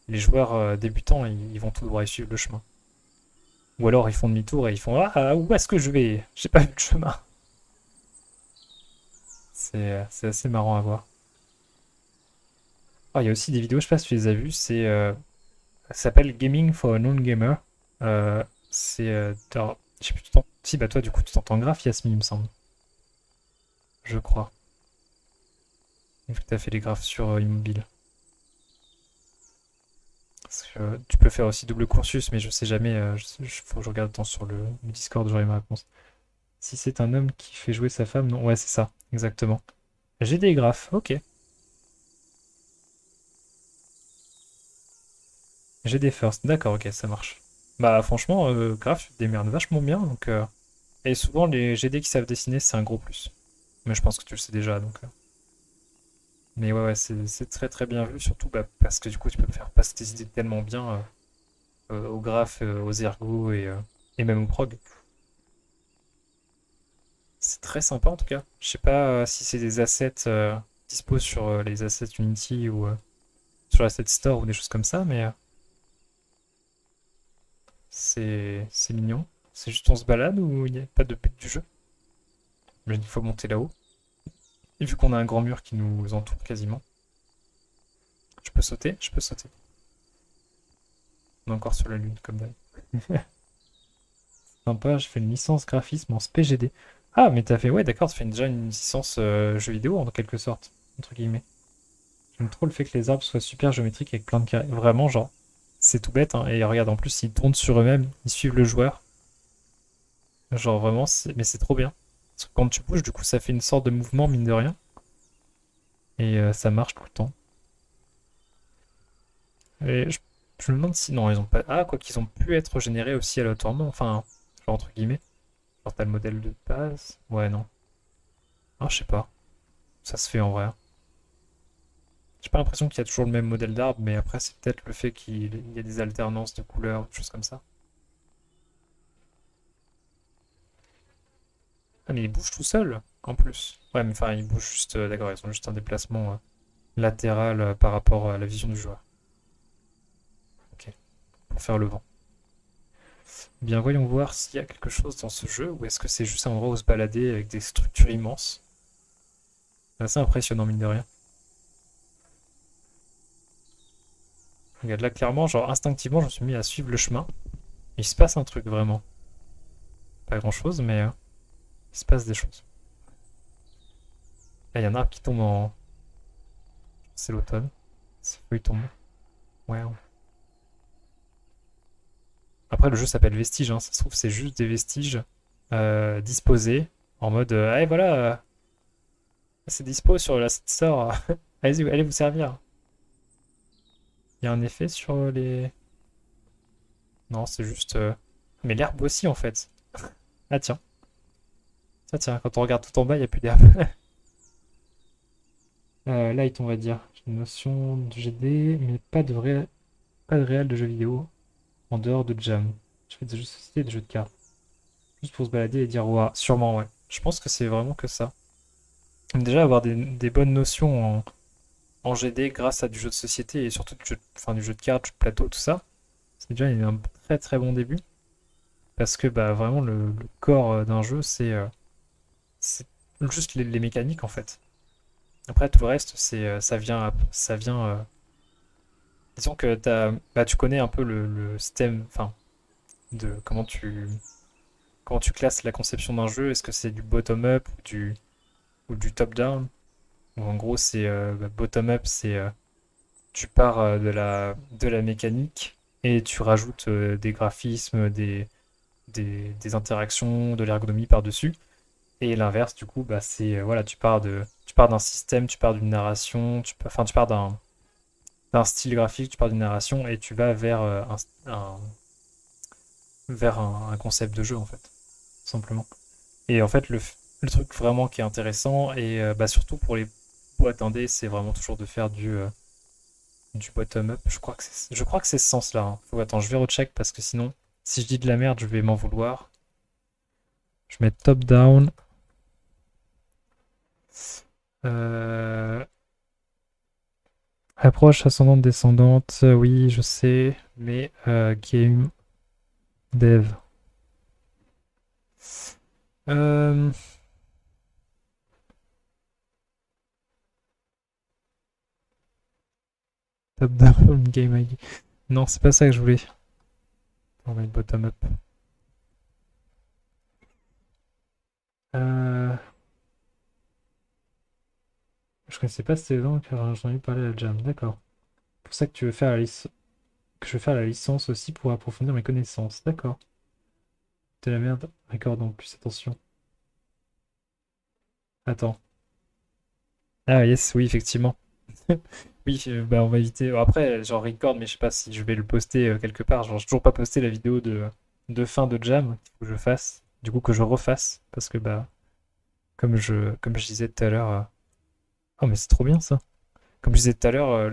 Les joueurs débutants, ils vont tout droit, ils suivent le chemin. Ou alors ils font demi-tour et ils font ah, où est-ce que je vais? J'ai pas vu le chemin. C'est assez marrant à voir. Ah, il y a aussi des vidéos, je sais pas si tu les as vues, ça s'appelle Gaming for a Non-Gamer. Je sais plus, si, bah toi, du coup, tu t'entends grave, Yasmine, il me semble. Je crois. Vu que t'as fait les graphes sur Immobile. Parce que, tu peux faire aussi double cursus, mais je sais jamais. Faut que je regarde attends, sur le Discord, j'aurai ma réponse. Si c'est un homme qui fait jouer sa femme, non. Ouais, c'est ça, exactement. J'ai des graphes, ok. J'ai des firsts, d'accord, ok, ça marche. Bah, franchement, graph, tu te démerdes vachement bien. Donc, et souvent, les GD qui savent dessiner, c'est un gros plus. Mais je pense que tu le sais déjà, donc. Mais ouais, ouais, c'est très très bien vu, surtout bah, parce que du coup, tu peux faire passer tes idées tellement bien au graphe, aux ergots et même au prog. C'est très sympa en tout cas. Je sais pas si c'est des assets dispo sur les assets Unity ou sur l'asset store ou des choses comme ça, mais c'est mignon. C'est juste on se balade ou il n'y a pas de but du jeu? Mais il faut monter là-haut. Et vu qu'on a un grand mur qui nous entoure quasiment, je peux sauter? Je peux sauter. On est encore sur la lune comme d'hab. Sympa, je fais une licence graphisme en SPGD. Ah, mais t'as fait, ouais, d'accord, tu fais déjà une licence jeu vidéo en quelque sorte, entre guillemets. J'aime trop le fait que les arbres soient super géométriques avec plein de carrés. Vraiment, genre, c'est tout bête, hein. Et regarde, en plus, ils tournent sur eux-mêmes, ils suivent le joueur. Genre, vraiment, mais c'est trop bien. Parce que quand tu bouges, du coup, ça fait une sorte de mouvement, mine de rien. Et ça marche tout le temps. Et je me demande si. Non, ils ont pas. Ah, quoi qu'ils ont pu être générés aussi aléatoirement. Enfin, genre, entre guillemets. Genre, t'as le modèle de base. Ouais, non. Ah, je sais pas. Ça se fait en vrai. J'ai pas l'impression qu'il y a toujours le même modèle d'arbre, mais après, c'est peut-être le fait qu'il y a des alternances de couleurs, des choses comme ça. Ah, mais ils bougent tout seuls, en plus. Ouais, mais enfin, ils bougent juste. D'accord, ils ont juste un déplacement latéral par rapport à la vision du joueur. Ok, pour faire le vent. Bien, voyons voir s'il y a quelque chose dans ce jeu, ou est-ce que c'est juste un endroit où se balader avec des structures immenses. C'est assez impressionnant, mine de rien. Regarde, là, clairement, genre, instinctivement, je me suis mis à suivre le chemin. Il se passe un truc, vraiment. Pas grand-chose, mais il se passe des choses. Là, il y a un arbre qui tombe en... C'est l'automne. Ses feuilles tombent. Ouais. Après, le jeu s'appelle Vestige, hein. Ça se trouve, c'est juste des vestiges disposés en mode allez, voilà, c'est dispo sur la store. Allez, allez vous servir. Il y a un effet sur les. Non, c'est juste. Mais l'herbe aussi, en fait. Ah, tiens. Tiens, quand on regarde tout en bas, il n'y a plus d'herbe. Light, on va dire. J'ai une notion de GD, mais pas de réel de jeux vidéo en dehors de Jam. Je fais des jeux de société et des jeux de cartes. Juste pour se balader et dire, ouah, sûrement, ouais. Je pense que c'est vraiment que ça. Déjà, avoir des bonnes notions en GD grâce à du jeu de société et surtout enfin, du jeu de cartes, du jeu de plateau, tout ça, c'est déjà un très très bon début. Parce que bah, vraiment, le corps d'un jeu, c'est juste les mécaniques en fait. Après, tout le reste, ça vient. Disons que bah, tu connais un peu le système, enfin, de comment tu classes la conception d'un jeu. Est-ce que c'est du bottom-up ou du top-down? Ou en gros, c'est bah, bottom-up, c'est tu pars de la mécanique et tu rajoutes des graphismes, des interactions, de l'ergonomie par-dessus. Et l'inverse, du coup, bah, c'est voilà, tu pars d'un système, tu pars d'une narration, enfin, tu pars d'un style graphique, tu pars d'une narration et tu vas vers, vers un concept de jeu, en fait, tout simplement. Et en fait, le truc vraiment qui est intéressant, et bah, surtout pour les boîtes indé, c'est vraiment toujours de faire du bottom-up. Je crois que c'est ce sens-là, hein. Attends, je vais recheck parce que sinon, si je dis de la merde, je vais m'en vouloir. Je mets top-down. Euh, Approche ascendante descendante, oui, je sais, mais game dev. Euh, Top-down game ID. Non, c'est pas ça que je voulais. On va mettre bottom-up. Euh, je connaissais pas ces noms car j'en ai parlé à la Jam. D'accord. C'est pour ça que tu veux faire que je veux faire la licence aussi pour approfondir mes connaissances. D'accord. De la merde. Record en plus, attention. Attends. Ah yes, oui, effectivement. Oui, bah on va éviter. Après, genre record, mais je sais pas si je vais le poster quelque part. Genre, j'ai toujours pas posté la vidéo de fin de Jam qu'il faut que je fasse. Du coup, que je refasse. Parce que bah, comme je disais tout à l'heure. Oh, mais c'est trop bien ça. Comme je disais tout à l'heure,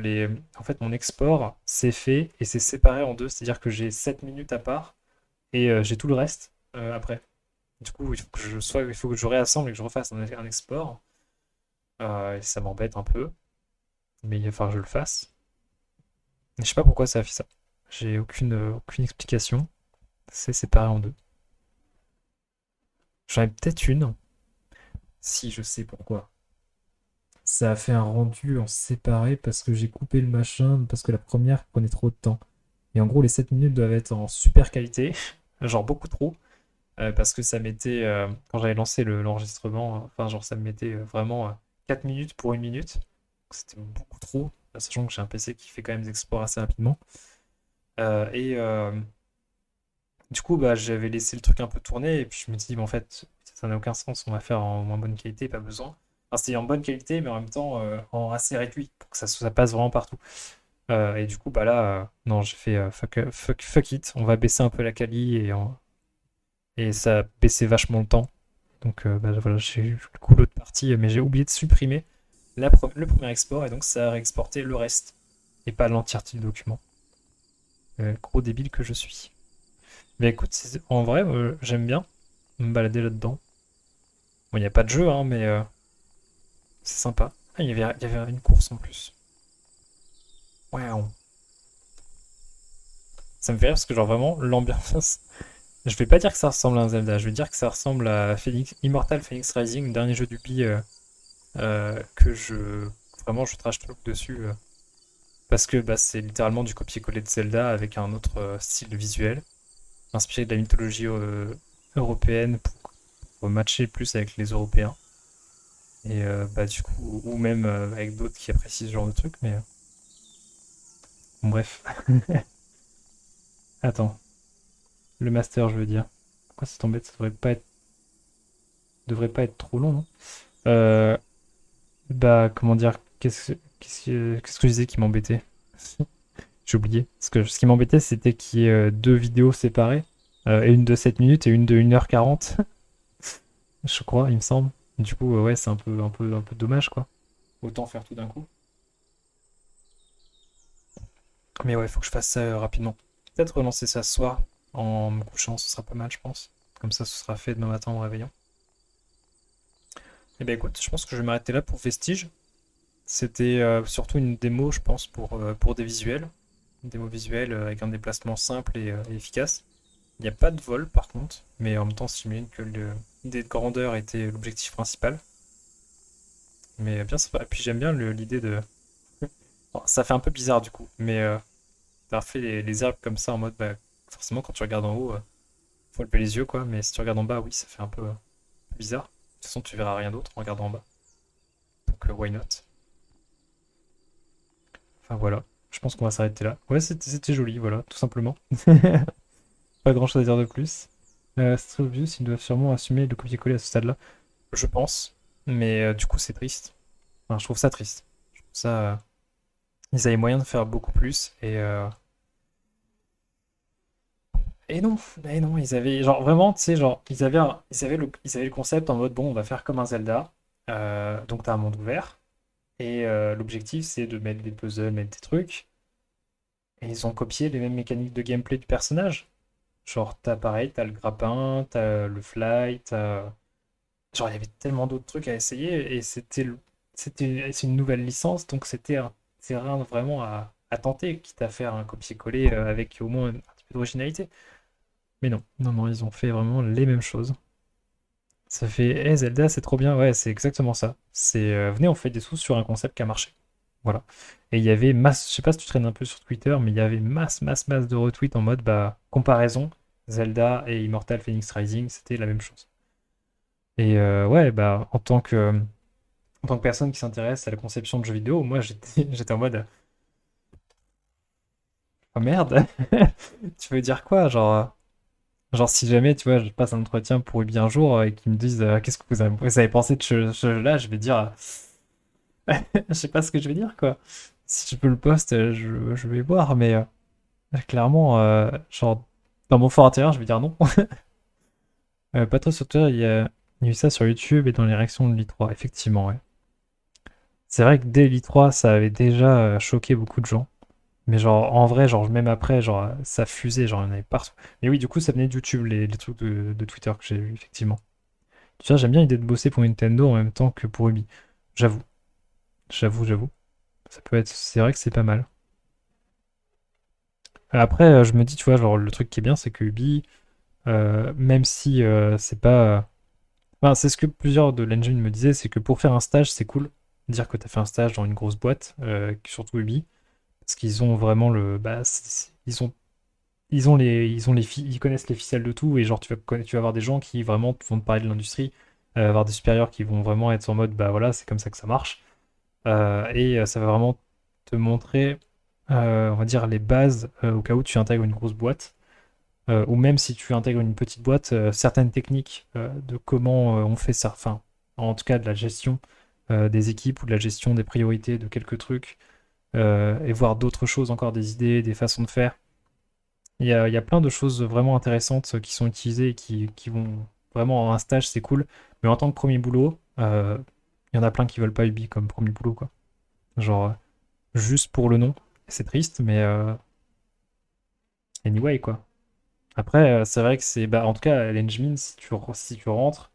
en fait, mon export, c'est fait et c'est séparé en deux. C'est-à-dire que j'ai 7 minutes à part et j'ai tout le reste après. Du coup, il faut que je réassemble et que je refasse un export. Et ça m'embête un peu, mais il va falloir que je le fasse. Je sais pas pourquoi ça a fait ça. J'ai aucune explication. C'est séparé en deux. J'en ai peut-être une. Si, je sais pourquoi. Ça a fait un rendu en séparé parce que j'ai coupé le machin, parce que la première prenait trop de temps. Et en gros, les 7 minutes doivent être en super qualité, genre beaucoup trop. parce que ça mettait, quand j'avais lancé l'enregistrement, enfin genre ça me mettait vraiment 4 minutes pour 1 minute. C'était beaucoup trop, sachant que j'ai un PC qui fait quand même des exports assez rapidement. Et du coup, bah, j'avais laissé le truc un peu tourner, et puis je me dis, mais en fait, ça n'a aucun sens, on va faire en moins bonne qualité, pas besoin. Enfin, c'était en bonne qualité, mais en même temps en assez réduit, pour que ça passe vraiment partout. Et du coup, bah là, non, j'ai fait fuck it, on va baisser un peu la quali, et ça a baissé vachement le temps. Donc bah, voilà, j'ai eu le coup l'autre partie, mais j'ai oublié de supprimer le premier export, et donc ça a réexporté le reste, et pas l'entièreté du document. Gros débile que je suis. Mais écoute, en vrai, j'aime bien me balader là-dedans. Bon, il n'y a pas de jeu, hein, mais c'est sympa. Ah, il y avait une course en plus. Waouh. Ça me fait rire parce que, genre, vraiment, l'ambiance. Je vais pas dire que ça ressemble à un Zelda, je vais dire que ça ressemble à Immortal Phoenix Rising, le dernier jeu du Pi que je. Vraiment, je trash talk dessus. Parce que bah, c'est littéralement du copier-coller de Zelda avec un autre style visuel, inspiré de la mythologie européenne pour matcher plus avec les Européens. Et bah, du coup, ou même avec d'autres qui apprécient ce genre de truc, mais bon, bref. Attends, le master, je veux dire. Pourquoi ça t'embête? Ça devrait pas être trop long, non? Euh, Bah, comment dire? Qu'est-ce que je disais qui m'embêtait? J'ai oublié. Parce que ce qui m'embêtait, c'était qu'il y ait deux vidéos séparées, et une de 7 minutes et une de 1h40, je crois, il me semble. Du coup, ouais, c'est un peu dommage, quoi. Autant faire tout d'un coup. Mais ouais, faut que je fasse ça rapidement. Peut-être relancer ça ce soir en me couchant, ce sera pas mal, je pense. Comme ça, ce sera fait demain matin en me réveillant. Et ben écoute, je pense que je vais m'arrêter là pour Vestige. C'était surtout une démo, je pense, pour des visuels. Une démo visuelle avec un déplacement simple et efficace. Il n'y a pas de vol par contre, mais en même temps, j'imagine que l'idée de grandeur était l'objectif principal. Mais bien sympa. Et puis j'aime bien l'idée de. Bon, ça fait un peu bizarre du coup, mais t'as fait les herbes comme ça en mode, bah, forcément, quand tu regardes en haut, faut lever les yeux quoi, mais si tu regardes en bas, oui, ça fait un peu bizarre. De toute façon, tu verras rien d'autre en regardant en bas. Donc, why not? Enfin voilà, je pense qu'on va s'arrêter là. Ouais, c'était joli, voilà, tout simplement. Pas grand chose à dire de plus. C'est très obvious, ils doivent sûrement assumer le copier-coller à ce stade-là. Je pense, mais du coup, c'est triste. Enfin, je trouve ça triste. Je trouve ça. Ils avaient moyen de faire beaucoup plus et non, et non, ils avaient genre vraiment, tu sais, genre ils avaient le concept en mode bon, on va faire comme un Zelda, donc t'as un monde ouvert et l'objectif c'est de mettre des puzzles, mettre des trucs et ils ont copié les mêmes mécaniques de gameplay du personnage. Genre t'as pareil, t'as le grappin, t'as le fly, genre il y avait tellement d'autres trucs à essayer et c'est une nouvelle licence donc c'était un terrain vraiment à tenter, quitte à faire un copier-coller avec au moins un petit peu d'originalité. Mais non, non, non, ils ont fait vraiment les mêmes choses. Ça fait, hey Zelda, c'est trop bien. Ouais, c'est exactement ça. C'est, venez, on fait des sous sur un concept qui a marché. Voilà. Et il y avait masse, je sais pas si tu traînes un peu sur Twitter, mais il y avait masse, masse, masse de retweets en mode, bah, comparaison, Zelda et Immortal Phoenix Rising, c'était la même chose. Et ouais, bah, en tant que personne qui s'intéresse à la conception de jeux vidéo, moi, j'étais en mode, oh merde, tu veux dire quoi? Genre, si jamais, tu vois, je passe un entretien pour Ubi un jour et qu'ils me disent qu'est-ce que vous avez pensé de ce jeu-là, je vais dire, je sais pas ce que je vais dire, quoi. Si je peux le poste, je vais voir, mais clairement, genre, dans mon fort intérieur, je vais dire non. Pas trop sur Twitter, il y a eu ça sur YouTube et dans les réactions de l'I3, effectivement, ouais. C'est vrai que dès l'I3, ça avait déjà choqué beaucoup de gens. Mais genre, en vrai, genre, même après, genre, ça fusait, genre, il y en avait partout. Mais oui, du coup, ça venait de YouTube, les trucs de Twitter que j'ai vu, effectivement. Tu vois, j'aime bien l'idée de bosser pour Nintendo en même temps que pour Ubi. J'avoue, j'avoue, j'avoue. C'est vrai que c'est pas mal. Après, je me dis, tu vois, genre, le truc qui est bien, c'est que Ubi, même si c'est pas. Enfin, c'est ce que plusieurs de l'engine me disaient, c'est que pour faire un stage, c'est cool. Dire que t'as fait un stage dans une grosse boîte, surtout Ubi, parce qu'ils ont vraiment le. Bah, ils ont ils connaissent les ficelles de tout et genre tu vas avoir des gens qui vraiment vont te parler de l'industrie, avoir des supérieurs qui vont vraiment être en mode bah voilà c'est comme ça que ça marche. Ça va vraiment te montrer, on va dire les bases au cas où tu intègres une grosse boîte. Ou même si tu intègres une petite boîte, certaines techniques de comment on fait ça, enfin, en tout cas de la gestion des équipes ou de la gestion des priorités de quelques trucs, et voir d'autres choses encore, des idées, des façons de faire. Il y a plein de choses vraiment intéressantes qui sont utilisées et qui vont vraiment en un stage, c'est cool. Mais en tant que premier boulot, il y en a plein qui veulent pas Ubi comme premier boulot, quoi. Genre, juste pour le nom. C'est triste, mais anyway, quoi. Après, c'est vrai que c'est. Bah, en tout cas, l'Engmin, si tu rentres,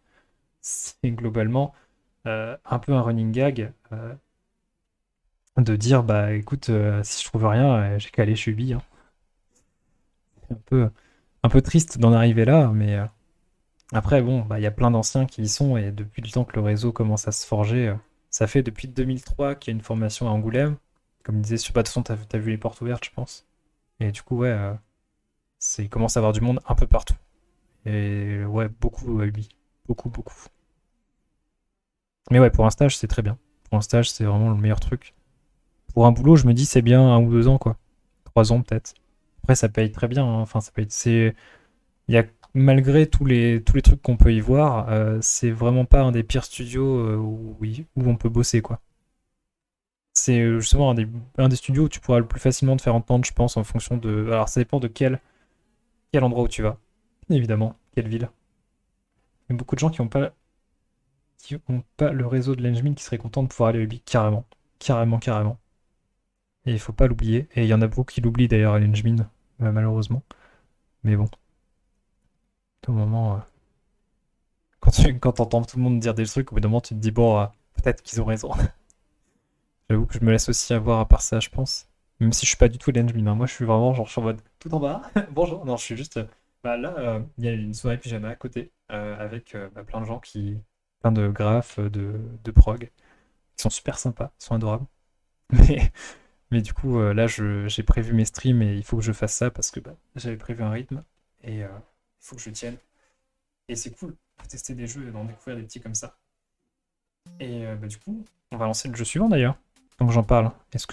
c'est globalement un peu un running gag de dire bah écoute, si je trouve rien, j'ai qu'à aller chez Ubi, hein. C'est un peu triste d'en arriver là, mais après, bon, bah, il y a plein d'anciens qui y sont, et depuis le temps que le réseau commence à se forger, ça fait depuis 2003 qu'il y a une formation à Angoulême. Comme il disait, bah, de toute façon, t'as vu les portes ouvertes, je pense. Et du coup, ouais, il commence à avoir du monde un peu partout. Et ouais, beaucoup à Ubi. Beaucoup, beaucoup. Mais ouais, pour un stage, c'est très bien. Pour un stage, c'est vraiment le meilleur truc. Pour un boulot, je me dis, c'est bien 1 ou 2 ans, quoi. 3 ans, peut-être. Après, ça paye très bien, hein. Enfin, ça paye. Il y a, malgré tous les trucs qu'on peut y voir, c'est vraiment pas un des pires studios où on peut bosser, quoi. C'est justement un des studios où tu pourras le plus facilement te faire entendre, je pense, en fonction de. Alors, ça dépend de quel endroit où tu vas, évidemment, quelle ville. Il y a beaucoup de gens qui ont pas le réseau de l'Engmin qui seraient contents de pouvoir aller à Ubi, carrément. Carrément, carrément. Et il faut pas l'oublier. Et il y en a beaucoup qui l'oublient d'ailleurs à l'Engmin, malheureusement. Mais bon, au moment, quand t'entends tout le monde dire des trucs, au bout d'un moment, tu te dis, bon, peut-être qu'ils ont raison. J'avoue que je me laisse aussi avoir à part ça, je pense. Même si je suis pas du tout l'Engmin, hein. Moi, je suis vraiment, genre, je suis en mode tout en bas. Bonjour. Non, je suis juste. Bah là, il y a une soirée pyjama à côté, avec bah, plein de gens plein de graphes, de prog, qui sont super sympas, qui sont adorables. Mais, mais du coup, là, j'ai prévu mes streams et il faut que je fasse ça parce que bah, j'avais prévu un rythme et il faut que je tienne. Et c'est cool de tester des jeux et d'en découvrir des petits comme ça. Et bah, du coup, on va lancer le jeu suivant d'ailleurs. Donc j'en parle. Est-ce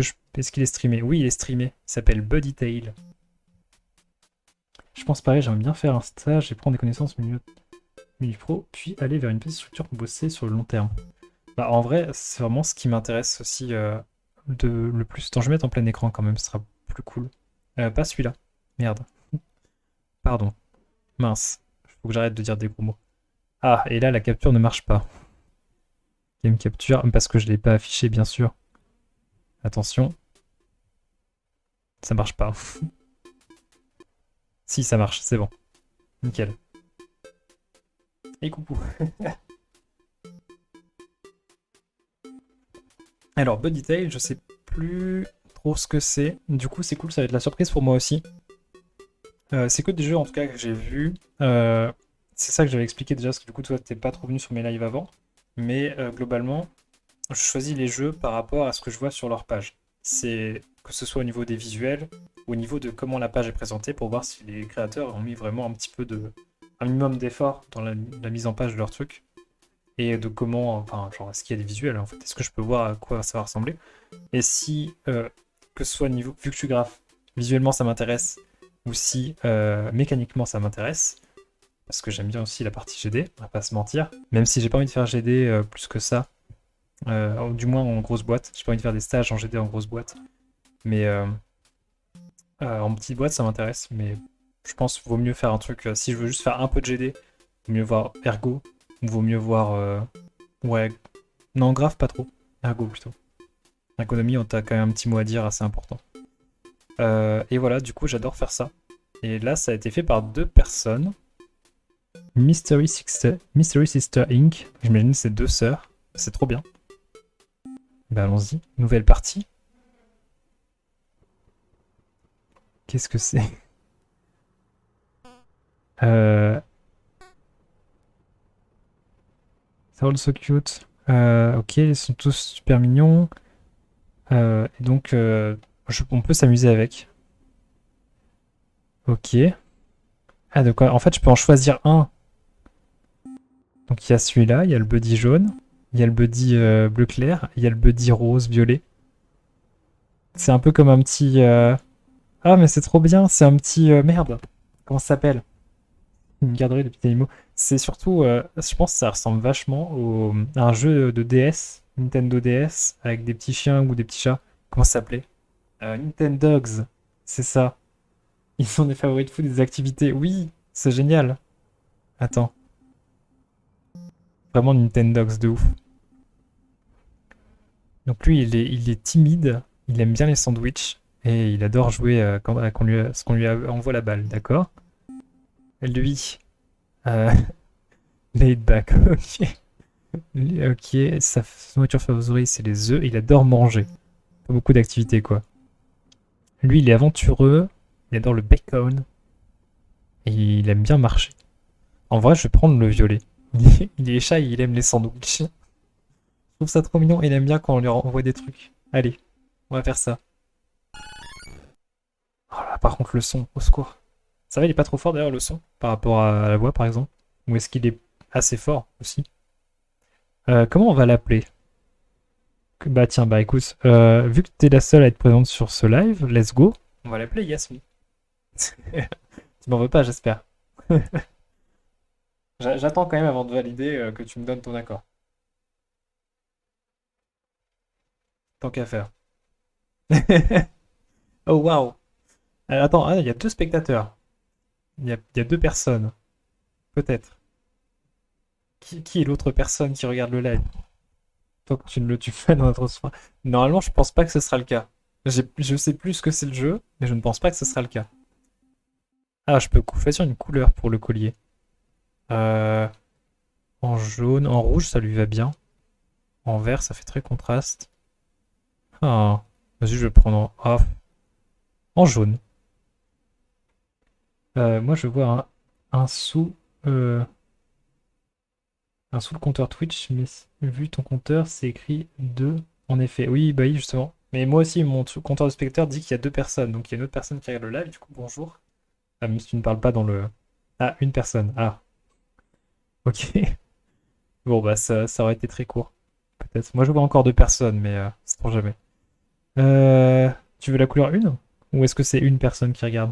qu'il est streamé? Oui, il est streamé. Il s'appelle Buddy Tale. Je pense pareil, j'aimerais bien faire un stage et prendre des connaissances milieu pro, puis aller vers une petite structure pour bosser sur le long terme. Bah, en vrai, c'est vraiment ce qui m'intéresse aussi le plus. Attends, je vais mettre en plein écran quand même, ce sera plus cool. Pas celui-là. Merde. Pardon. Mince. Faut que j'arrête de dire des gros mots. Ah, et là, la capture ne marche pas. Game capture, parce que je l'ai pas affiché, bien sûr. Attention. Ça marche pas. Si, ça marche, c'est bon. Nickel. Et coucou. Alors, Buddy Tale, je sais plus trop ce que c'est. Du coup, c'est cool, ça va être la surprise pour moi aussi. C'est que des jeux en tout cas que j'ai vus. C'est ça que j'avais expliqué déjà, parce que du coup, toi, t'es pas trop venu sur mes lives avant. Mais globalement, je choisis les jeux par rapport à ce que je vois sur leur page. C'est que ce soit au niveau des visuels, ou au niveau de comment la page est présentée, pour voir si les créateurs ont mis vraiment un minimum d'effort dans la mise en page de leur truc. Et de comment, enfin, genre, est-ce qu'il y a des visuels en fait? Est-ce que je peux voir à quoi ça va ressembler? Et si, que ce soit niveau, vu que je suis graphe, visuellement ça m'intéresse, ou si mécaniquement ça m'intéresse, parce que j'aime bien aussi la partie GD, on va pas se mentir, même si j'ai pas envie de faire GD plus que ça, du moins en grosse boîte, j'ai pas envie de faire des stages en GD en grosse boîte, mais en petite boîte ça m'intéresse, mais je pense qu'il vaut mieux faire un truc, si je veux juste faire un peu de GD, vaut mieux voir Ergo, ou vaut mieux voir, ouais, non, graphe pas trop, Ergo plutôt. Ergonomie, on t'a quand même un petit mot à dire assez important. Et voilà, du coup, j'adore faire ça. Et là, ça a été fait par 2 personnes. Mystery Sister Inc. J'imagine que c'est 2 sœurs. C'est trop bien. Bah allons-y. Nouvelle partie. Qu'est-ce que c'est? C'est all so cute. Ok, ils sont tous super mignons. Et donc, on peut s'amuser avec. Ok. Ah, de quoi? En fait, je peux en choisir un. Donc, il y a celui-là, il y a le buddy jaune, il y a le buddy bleu clair, il y a le buddy rose violet. C'est un peu comme un petit. Ah, mais c'est trop bien, c'est un petit. Merde. Comment ça s'appelle? Une garderie de petits animaux. C'est surtout. Je pense que ça ressemble vachement à un jeu de DS, Nintendo DS, avec des petits chiens ou des petits chats. Comment ça s'appelait? Nintendogs. C'est ça. Ils sont des favoris de foot, des activités. Oui, c'est génial. Attends. Vraiment Nintendogs de ouf. Donc lui, il est timide, il aime bien les sandwichs et il adore jouer qu'on lui envoie la balle, d'accord? Lui, euh, laid back, ok. Ok, sa nourriture favorite, c'est les œufs, il adore manger. Pas beaucoup d'activités, quoi. Lui, il est aventureux, il adore le bacon et il aime bien marcher. En vrai, je vais prendre le violet. Il est chat et il aime les sandwichs. Je trouve ça trop mignon et il aime bien quand on lui envoie des trucs. Allez, on va faire ça. Oh là, par contre, le son, au secours. Ça va, il est pas trop fort d'ailleurs le son par rapport à la voix par exemple. Ou est-ce qu'il est assez fort aussi? Comment on va l'appeler? Bah tiens, bah écoute, vu que t'es la seule à être présente sur ce live, let's go. On va l'appeler Yasmi. Tu m'en veux pas, j'espère. J'attends quand même avant de valider que tu me donnes ton accord. Tant qu'à faire. Oh waouh! Attends, ah, il y a deux spectateurs. Il y a deux personnes. Peut-être. Qui est l'autre personne qui regarde le live? Tant que tu ne le tues pas dans notre soin. Normalement, je pense pas que ce sera le cas. Je sais plus ce que c'est le jeu, mais je ne pense pas que ce sera le cas. Ah, je peux choisir une couleur pour le collier. Euh, en jaune, en rouge, ça lui va bien. En vert, ça fait très contraste. Ah, vas-y, je vais prendre en jaune. Moi, je vois un sous, euh, un sous le compteur Twitch, mais vu ton compteur, c'est écrit 2. En effet, oui, bah oui, justement. Mais moi aussi, mon compteur de spectateur dit qu'il y a deux personnes. Donc il y a une autre personne qui regarde le live, du coup, bonjour. Ah, même si tu ne parles pas dans le. Ah, une personne. Ah, ok. Bon, bah, ça aurait été très court. Peut-être. Moi, je vois encore deux personnes, mais c'est pour jamais. Euh, Tu veux la couleur une? Ou est-ce que c'est une personne qui regarde?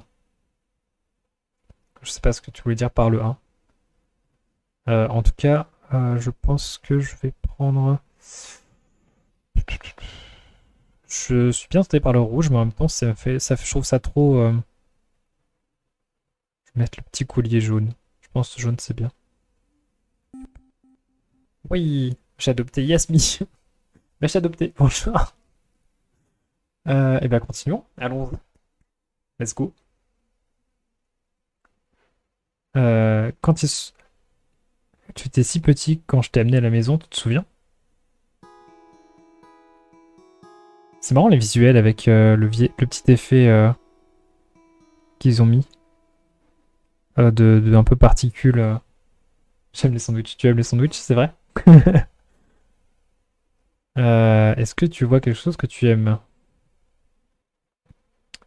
Je sais pas ce que tu voulais dire par le un. En tout cas, je pense que je vais prendre. Je suis bien tenté par le rouge, mais en même temps, je trouve ça trop. Je vais mettre le petit collier jaune. Je pense que jaune, c'est bien. Oui, j'ai adopté Yasmi. Bah, j'ai adopté. Bonjour. Et ben, continuons. Allons. Let's go. Quand tu étais si petit quand je t'ai amené à la maison, tu te souviens? C'est marrant les visuels avec le petit effet qu'ils ont mis de un peu particules. J'aime les sandwichs. Tu aimes les sandwichs, c'est vrai? Est-ce que tu vois quelque chose que tu aimes?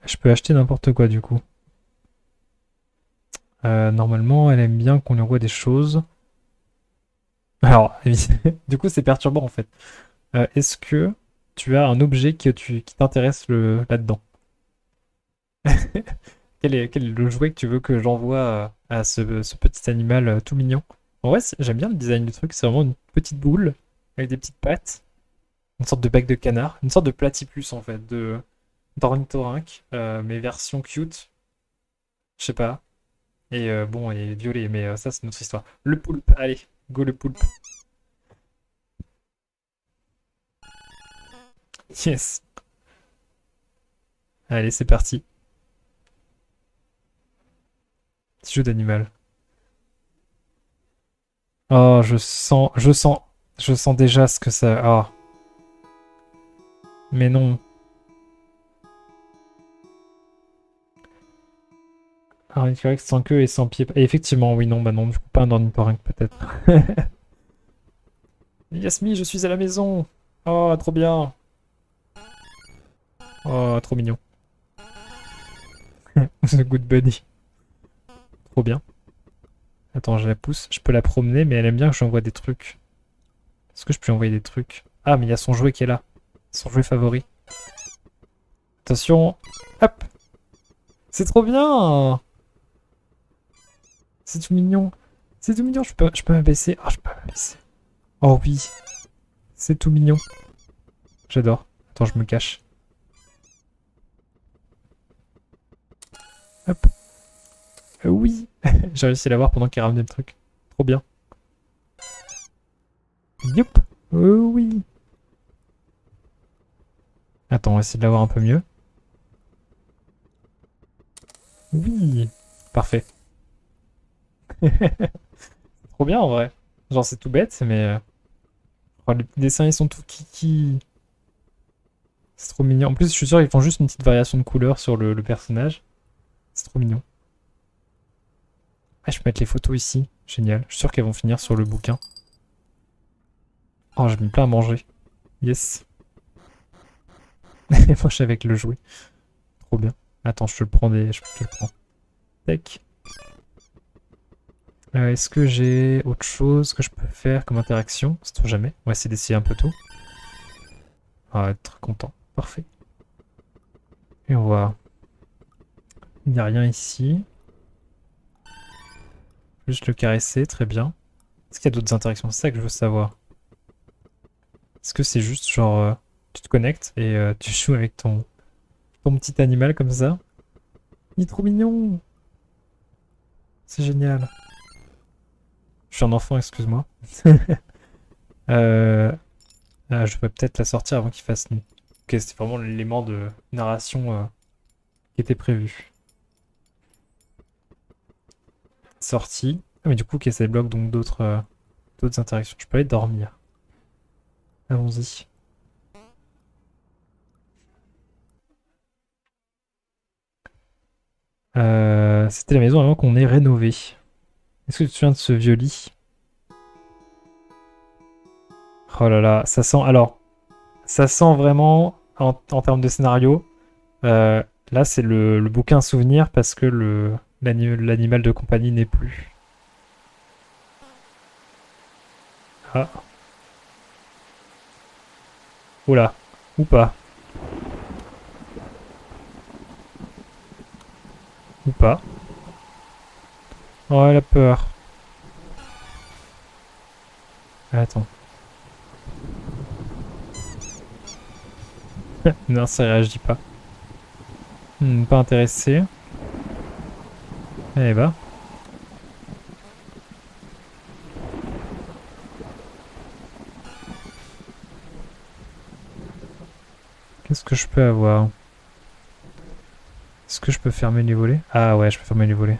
Je peux acheter n'importe quoi du coup. Normalement, elle aime bien qu'on lui envoie des choses. Alors, du coup, c'est perturbant en fait. Est-ce que tu as un objet qui t'intéresse là-dedans? Quel est le jouet que tu veux que j'envoie à ce petit animal tout mignon? En vrai, j'aime bien le design du truc. C'est vraiment une petite boule avec des petites pattes. Une sorte de bec de canard. Une sorte de platypus en fait. D'ornithorynque. Mais version cute. Je sais pas. Et bon, et violet. Mais ça, c'est notre histoire. Le poulpe. Allez, go le poulpe. Yes. Allez, c'est parti. Petit jeu d'animal. Oh, je sens déjà ce que ça. Ah, mais non. Un T-Rex sans queue et sans pied. Et effectivement, oui, non, bah non, du coup, pas un ornithorynque peut-être. Yasmi, je suis à la maison. Oh, trop bien. Oh, trop mignon. The Good Buddy. Trop bien. Attends, je la pousse. Je peux la promener, mais elle aime bien que j'envoie des trucs. Est-ce que je peux lui envoyer des trucs? Ah, mais il y a son jouet qui est là. Son jouet favori. Attention. Hop. C'est trop bien. C'est tout mignon. C'est tout mignon. Je peux m'abaisser. Ah, je peux m'abaisser. Oh oui. C'est tout mignon. J'adore. Attends, je me cache. Hop. Oui. J'ai réussi à l'avoir pendant qu'il ramenait le truc. Trop bien. Youp. Oui. Attends, on va essayer de l'avoir un peu mieux. Oui. Parfait. Trop bien en vrai. Genre c'est tout bête, mais oh, les petits dessins ils sont tout kiki. C'est trop mignon. En plus, je suis sûr qu'ils font juste une petite variation de couleur sur le personnage. C'est trop mignon. Ah, je peux mettre les photos ici. Génial. Je suis sûr qu'elles vont finir sur le bouquin. Oh, j'ai mis plein à manger. Yes. Et moi, je suis avec le jouet. Trop bien. Attends, je te le prends je te le prends. Tac. Est-ce que j'ai autre chose que je peux faire comme interaction? C'est tout jamais. On va essayer d'essayer un peu tout. On va être très content. Parfait. Et on va... Il n'y a rien ici. Juste le caresser, très bien. Est-ce qu'il y a d'autres interactions? C'est ça que je veux savoir. Est-ce que c'est juste genre... tu te connectes et tu joues avec ton petit animal comme ça? Il est trop mignon! C'est génial. Je suis un enfant, excuse-moi. Je vais peut-être la sortir avant qu'il fasse nuit. Ok, c'était vraiment l'élément de narration qui était prévu. Sortie. Ah mais du coup, ok, ça débloque donc d'autres interactions. Je peux aller dormir. Allons-y. C'était la maison avant qu'on ait rénové. Est-ce que tu te souviens de ce vieux lit? Oh là là, ça sent... Alors, ça sent vraiment, en termes de scénario, là c'est le bouquin souvenir parce que l'animal de compagnie n'est plus. Ah. Oula. Ou pas. Ou pas. Oh, elle a peur. Attends. Non, ça réagit pas. Pas intéressé. Eh bah. Qu'est-ce que je peux avoir? Est-ce que je peux fermer les volets? Ah ouais, je peux fermer les volets.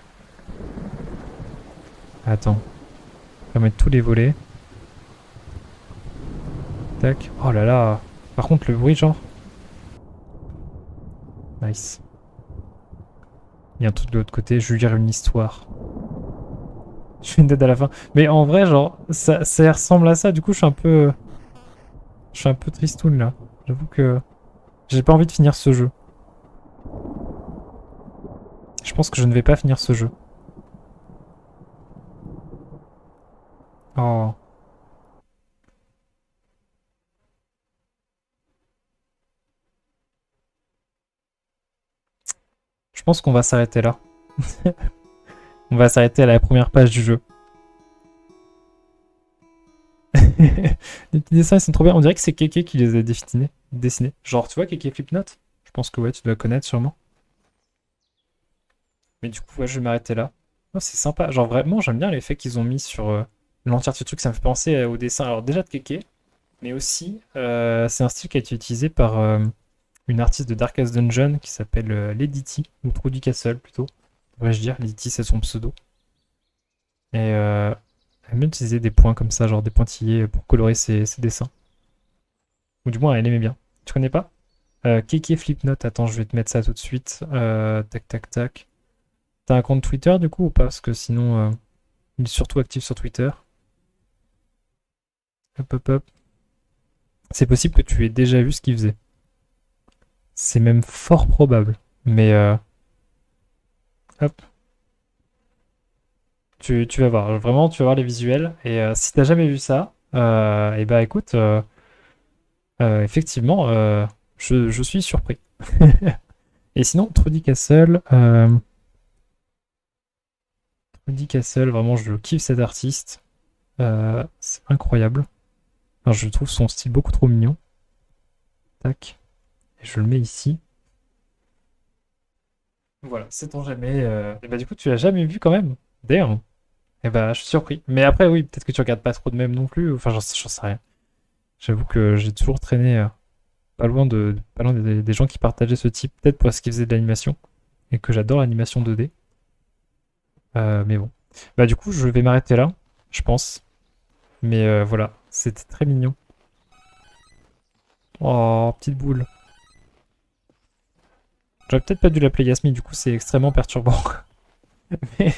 Attends. Fermer tous les volets. Tac. Oh là là. Par contre, le bruit, genre. Nice. Il y a un truc de l'autre côté, je vais lire une histoire. Je fais une date à la fin. Mais en vrai, genre, ça ressemble à ça, du coup, je suis un peu... Je suis un peu tristoun, là. J'avoue que... J'ai pas envie de finir ce jeu. Je pense que je ne vais pas finir ce jeu. Oh. Je pense qu'on va s'arrêter là. On va s'arrêter à la première page du jeu. Les petits dessins, ils sont trop bien. On dirait que c'est Keke qui les a dessinés. Genre, tu vois Keke Flipnote? Je pense que ouais, tu dois connaître sûrement. Mais du coup, ouais, je vais m'arrêter là. Oh, c'est sympa. Genre, vraiment, j'aime bien l'effet qu'ils ont mis sur l'entièreté du truc. Ça me fait penser au dessin. Alors, déjà de Keke, mais aussi, c'est un style qui a été utilisé par une artiste de Darkest Dungeon qui s'appelle Lady ou Trudy Castle plutôt. Devrais-je dire. Lady c'est son pseudo. Et elle aime bien utiliser des points comme ça, genre des pointillés pour colorer ses dessins. Ou du moins, elle aimait bien. Tu connais pas? Keke Flipnote, attends, je vais te mettre ça tout de suite. Tac, tac, tac. T'as un compte Twitter du coup ou pas? Parce que sinon, il est surtout actif sur Twitter. Hop, hop, hop. C'est possible que tu aies déjà vu ce qu'il faisait. C'est même fort probable. Mais, hop. Tu vas voir, vraiment, tu vas voir les visuels. Et si t'as jamais vu ça, et bah écoute, effectivement, je suis surpris. Et sinon, Trudy Castle, vraiment, je kiffe cet artiste. C'est incroyable. Enfin, je trouve son style beaucoup trop mignon. Tac. Et je le mets ici. Voilà, sait-on jamais. Et bah du coup, tu l'as jamais vu quand même. D'ailleurs. Et bah, je suis surpris. Mais après, oui, peut-être que tu regardes pas trop de même non plus. Enfin, j'en sais rien. J'avoue que j'ai toujours traîné pas loin des gens qui partageaient ce type, peut-être parce qu'ils faisaient de l'animation et que j'adore l'animation 2D. Mais bon. Bah du coup, je vais m'arrêter là, je pense. Mais voilà, c'était très mignon. Oh, petite boule. J'aurais peut-être pas dû l'appeler Yasmi, du coup c'est extrêmement perturbant. mais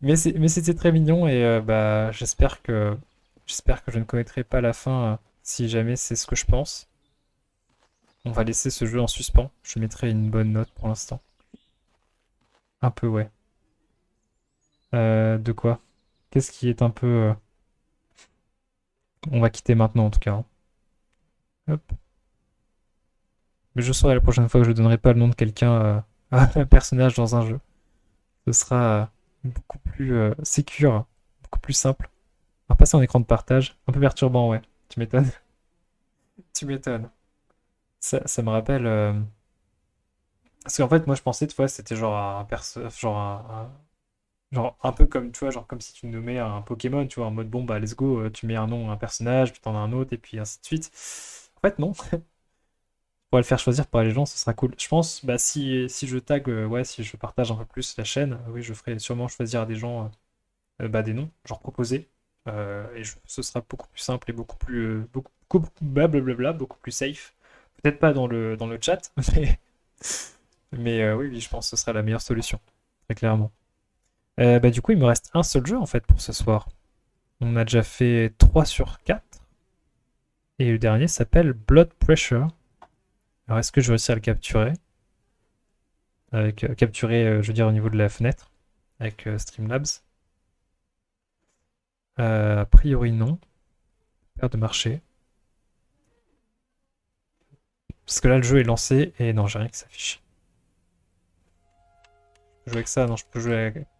mais c'était très mignon et bah j'espère que je ne connaîtrai pas la fin si jamais c'est ce que je pense. On va laisser ce jeu en suspens. Je mettrai une bonne note pour l'instant. Un peu, ouais. De quoi? Qu'est-ce qui est un peu... On va quitter maintenant en tout cas, hein. Hop. Mais je saurai la prochaine fois que je donnerai pas le nom de quelqu'un à un personnage dans un jeu. Ce sera beaucoup plus sécure, beaucoup plus simple. On va passer en écran de partage. Un peu perturbant, ouais. Tu m'étonnes. Tu m'étonnes. Ça me rappelle... Parce qu'en fait, moi je pensais, tu vois, c'était genre un perso... Genre un peu comme, tu vois, genre comme si tu nommais un Pokémon, tu vois, en mode bon bah let's go, tu mets un nom à un personnage, puis t'en as un autre, et puis ainsi de suite. En fait non, pour le faire choisir par les gens, ce sera cool. Je pense, bah si je tag, ouais, si je partage un peu plus la chaîne, oui, je ferai sûrement choisir à des gens bah, des noms, genre proposer. Ce sera beaucoup plus simple et beaucoup blablabla, beaucoup plus safe. Peut-être pas dans le chat, mais oui, oui, je pense que ce sera la meilleure solution, très clairement. Bah, du coup, il me reste un seul jeu en fait pour ce soir. On a déjà fait 3 sur 4. Et le dernier s'appelle Blood Pressure. Alors, est-ce que je réussis à le capturer? Avec, capturer, je veux dire, au niveau de la fenêtre, avec Streamlabs. A priori, non. Père de marché. Parce que là, le jeu est lancé et non, j'ai rien qui s'affiche. Je peux jouer avec ça, non, je peux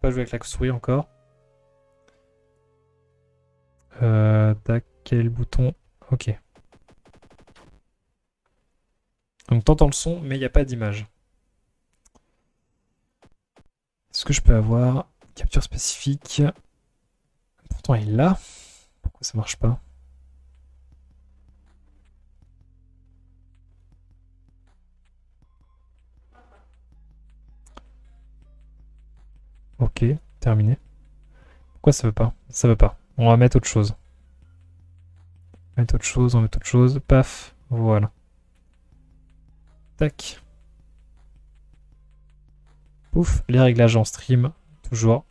pas jouer avec la souris encore. Tac, quel bouton? Ok. Donc t'entends le son, mais il n'y a pas d'image. Est-ce que je peux avoir capture spécifique? Pourtant il est là. Pourquoi ça marche pas? Ok, terminé. Pourquoi ça veut pas? Ça veut pas. On va mettre autre chose. On va mettre autre chose, on va mettre autre chose. Paf, voilà. Tac. Pouf, les réglages en stream, toujours.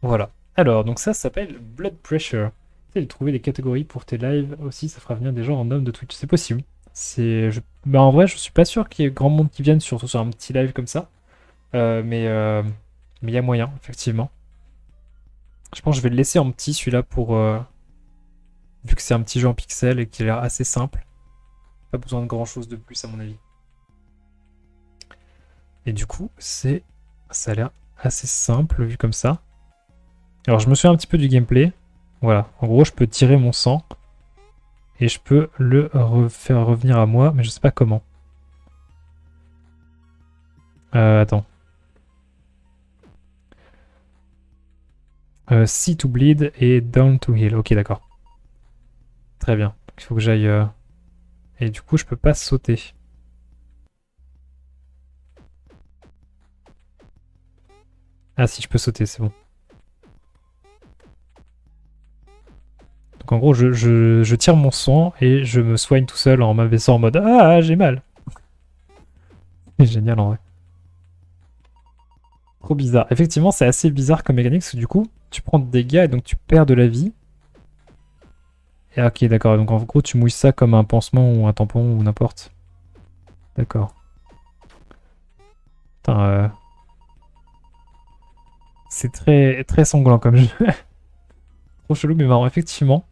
Voilà. Alors, donc ça s'appelle Blood Pressure. Tu sais, trouver des catégories pour tes lives aussi, ça fera venir des gens en homme de Twitch. C'est possible. Bah, en vrai, je suis pas sûr qu'il y ait grand monde qui vienne, surtout sur un petit live comme ça. Mais il y a moyen, effectivement. Je pense que je vais le laisser en petit celui-là pour. Vu que c'est un petit jeu en pixel et qu'il a l'air assez simple. Pas besoin de grand chose de plus à mon avis. Et du coup, ça a l'air assez simple vu comme ça. Alors je me souviens un petit peu du gameplay. Voilà, en gros je peux tirer mon sang et je peux le faire revenir à moi, mais je sais pas comment. Attends. See to bleed et down to heal. Ok, d'accord. Très bien. Donc, il faut que j'aille. Et du coup, je peux pas sauter. Ah, si, je peux sauter, c'est bon. Donc en gros, je tire mon sang et je me soigne tout seul en m'abaissant en mode ah, j'ai mal. C'est génial en vrai. Trop bizarre. Effectivement, c'est assez bizarre comme mécanique parce que du coup, tu prends des dégâts et donc tu perds de la vie. Et ok, d'accord. Donc en gros, tu mouilles ça comme un pansement ou un tampon ou n'importe. D'accord. Putain, C'est très, très sanglant comme jeu. Trop chelou, mais marrant, effectivement.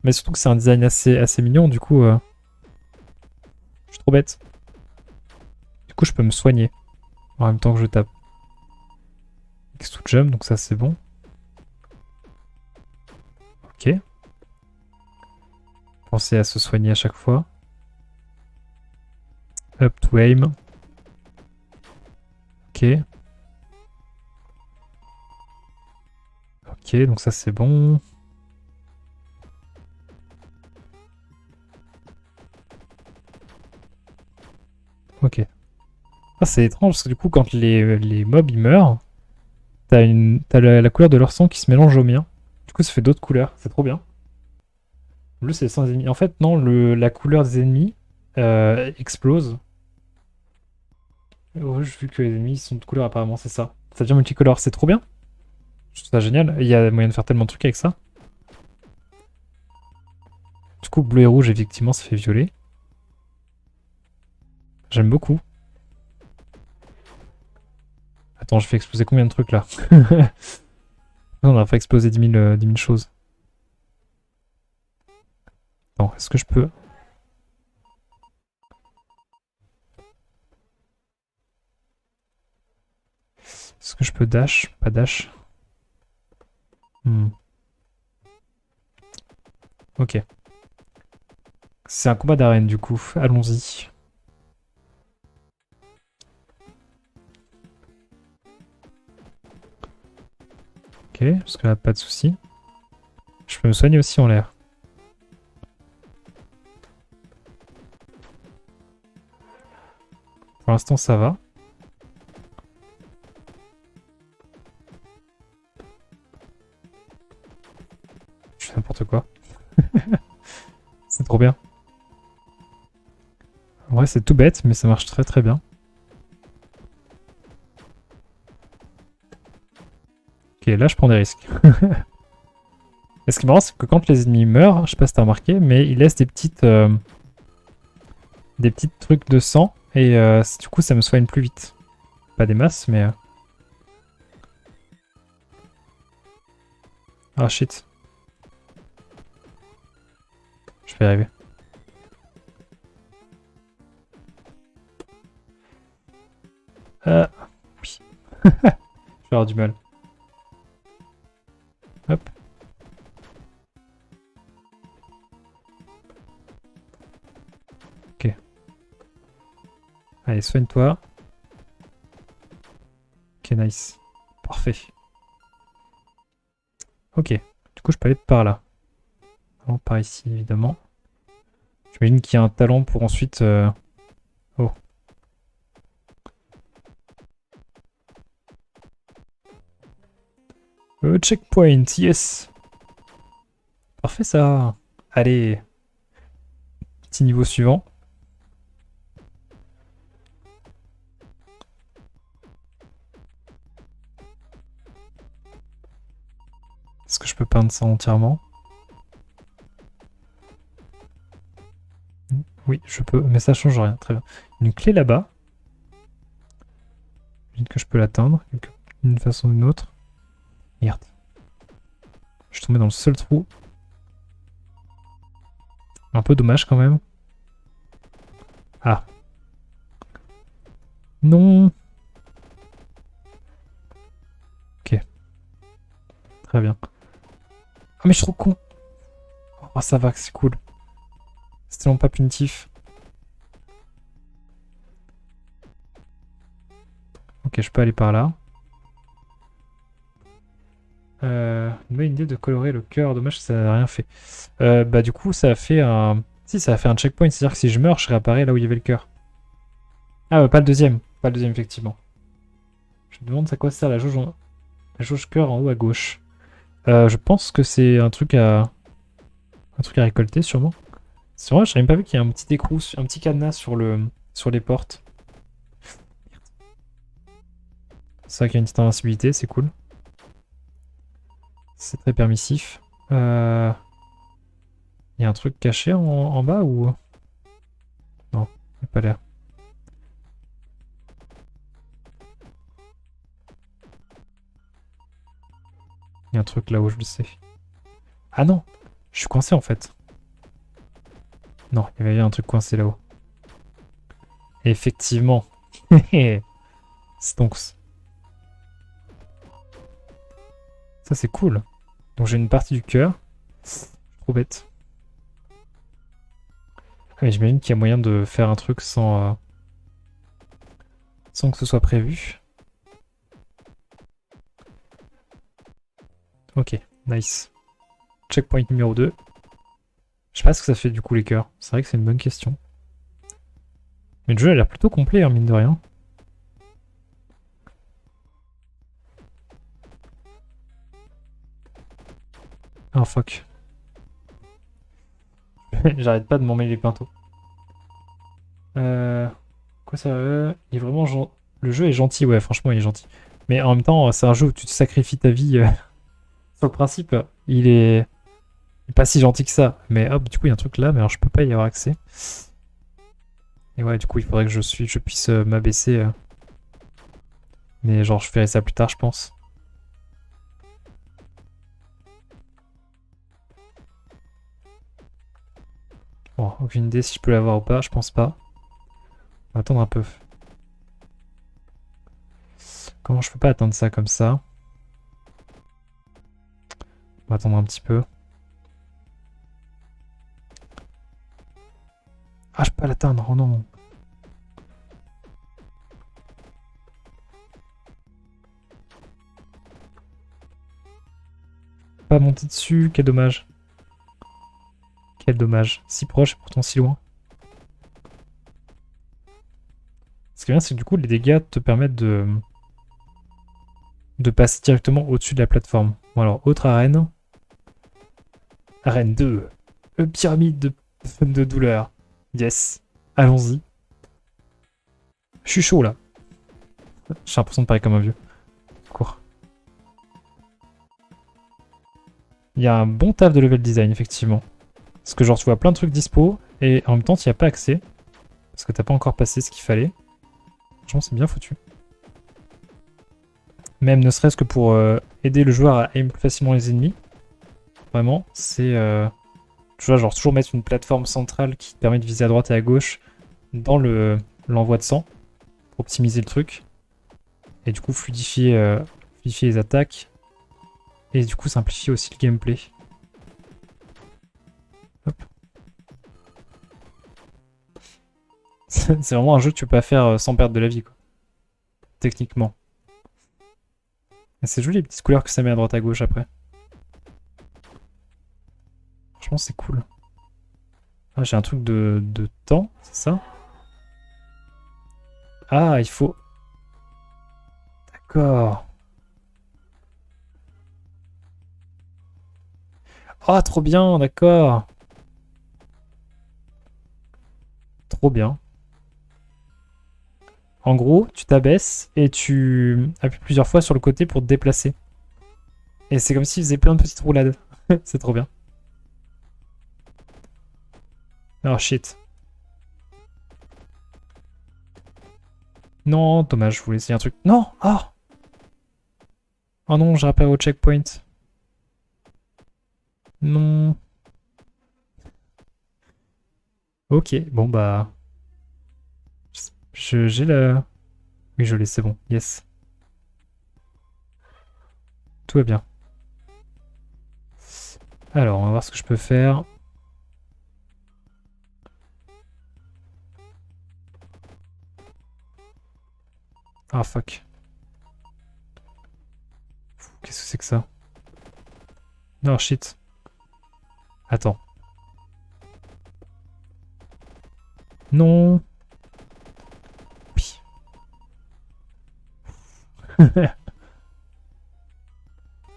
Mais surtout que c'est un design assez mignon, du coup, je suis trop bête. Du coup, je peux me soigner en même temps que je tape. X to jump, donc ça c'est bon. Ok. Pensez à se soigner à chaque fois. Up to aim. Ok. Ok, donc ça c'est bon. Ok. Ah, c'est étrange parce que du coup, quand les mobs ils meurent, t'as la couleur de leur sang qui se mélange au mien. Du coup, ça fait d'autres couleurs. C'est trop bien. Bleu, c'est sans ennemis. En fait, non, la couleur des ennemis explose. Rouge, vu que les ennemis sont de couleur, apparemment, c'est ça. Ça devient multicolore. C'est trop bien. Je trouve ça génial. Il y a moyen de faire tellement de trucs avec ça. Du coup, bleu et rouge, effectivement, ça fait violet. J'aime beaucoup. Attends, je fais exploser combien de trucs là? On a fait exploser 10 000 choses. Attends, est-ce que je peux... Est-ce que je peux dash? Pas dash. Ok. C'est un combat d'arène du coup. Allons-y. Ok, parce que là, pas de soucis. Je peux me soigner aussi en l'air. Pour l'instant, ça va. Je fais n'importe quoi. C'est trop bien. En vrai, c'est tout bête, mais ça marche très très bien. Ok, là, je prends des risques. Et ce qui est marrant, c'est que quand les ennemis meurent, je sais pas si t'as remarqué, mais ils laissent des petites trucs de sang, et du coup, ça me soigne plus vite. Pas des masses, mais... Ah shit. Je vais y arriver. Oui. Je vais avoir du mal. Hop. Ok. Allez, soigne-toi. Ok, nice. Parfait. Ok. Du coup, je peux aller par là. Non, par ici, évidemment. J'imagine qu'il y a un talent pour ensuite... Oh. Checkpoint, yes. Parfait, ça. Allez. Petit niveau suivant. Est-ce que je peux peindre ça entièrement? Oui, je peux, mais ça change rien. Très bien. Une clé là-bas. J'imagine que je peux l'atteindre d'une façon ou d'une autre. Merde. Je suis tombé dans le seul trou. Un peu dommage quand même. Ah. Non. Ok. Très bien. Ah mais je suis trop con. Oh ça va, c'est cool. C'est tellement pas punitif. Ok, je peux aller par là. Une bonne idée de colorer le cœur. Dommage que ça n'a rien fait. Bah du coup, ça a fait un... Si, ça a fait un checkpoint. C'est-à-dire que si je meurs, je réapparais là où il y avait le cœur. Ah, pas le deuxième. Pas le deuxième, effectivement. Je me demande c'est quoi ça, la jauge cœur en haut à gauche. Je pense que c'est un truc à... Un truc à récolter, sûrement. C'est vrai, je n'avais même pas vu qu'il y a un petit écrou, un petit cadenas sur les portes. C'est vrai qu'il y a une petite invincibilité, c'est cool. C'est très permissif. Il y a un truc caché en bas ou... Non, il n'y a pas l'air. Il y a un truc là-haut, je le sais. Ah non! Je suis coincé en fait. Non, il y avait un truc coincé là-haut. Effectivement. Stonks. Ça c'est cool. Donc j'ai une partie du cœur. Trop bête. Ah, mais j'imagine qu'il y a moyen de faire un truc sans que ce soit prévu. Ok, nice. Checkpoint numéro 2. Je sais pas ce que ça fait du coup les cœurs. C'est vrai que c'est une bonne question. Mais le jeu a l'air plutôt complet, hein, mine de rien. Ah fuck. J'arrête pas de m'en mêler les pinceaux. Quoi ça il est vraiment gentil. Le jeu est gentil, ouais, franchement, il est gentil. Mais en même temps, c'est un jeu où tu te sacrifies ta vie. Sur le principe, il est pas si gentil que ça. Mais hop, du coup, il y a un truc là, mais alors je peux pas y avoir accès. Et ouais, du coup, il faudrait que je puisse m'abaisser. Mais genre, je ferai ça plus tard, je pense. Bon, aucune idée si je peux l'avoir ou pas, je pense pas. On va attendre un peu. Comment je peux pas atteindre ça comme ça? On va attendre un petit peu. Ah, je peux pas l'atteindre, oh non. Pas monter dessus, quel dommage. Quel dommage. Si proche et pourtant si loin. Ce qui est bien, c'est que du coup, les dégâts te permettent de passer directement au-dessus de la plateforme. Bon alors, autre arène. Arène 2. Pyramide de douleur. Yes. Allons-y. Je suis chaud là. J'ai l'impression de parler comme un vieux. Cours. Il y a un bon taf de level design, effectivement. Parce que genre, tu vois plein de trucs dispo, et en même temps, tu n'y as pas accès. Parce que t'as pas encore passé ce qu'il fallait. Franchement, c'est bien foutu. Même ne serait-ce que pour aider le joueur à aim plus facilement les ennemis. Vraiment, c'est... tu vois, genre toujours mettre une plateforme centrale qui te permet de viser à droite et à gauche dans l'envoi de sang. Pour optimiser le truc. Et du coup, fluidifier les attaques. Et du coup, simplifier aussi le gameplay. Hop. C'est vraiment un jeu que tu peux pas faire sans perdre de la vie, quoi. Techniquement. Et c'est joli les petites couleurs que ça met à droite à gauche après. Franchement, c'est cool. Ah, j'ai un truc de temps, c'est ça? Ah, il faut... D'accord. Ah, trop bien, d'accord. Trop bien. En gros, tu t'abaisses et tu appuies plusieurs fois sur le côté pour te déplacer. Et c'est comme s'il faisait plein de petites roulades. C'est trop bien. Oh shit. Non, dommage, je voulais essayer un truc. Non! Ah! Oh non, je rappelle au checkpoint. Non. Ok, bon bah... J'ai la... Oui, je l'ai, c'est bon. Yes. Tout va bien. Alors, on va voir ce que je peux faire. Ah, fuck. Qu'est-ce que c'est que ça? Non, shit. Attends. Non. Oui.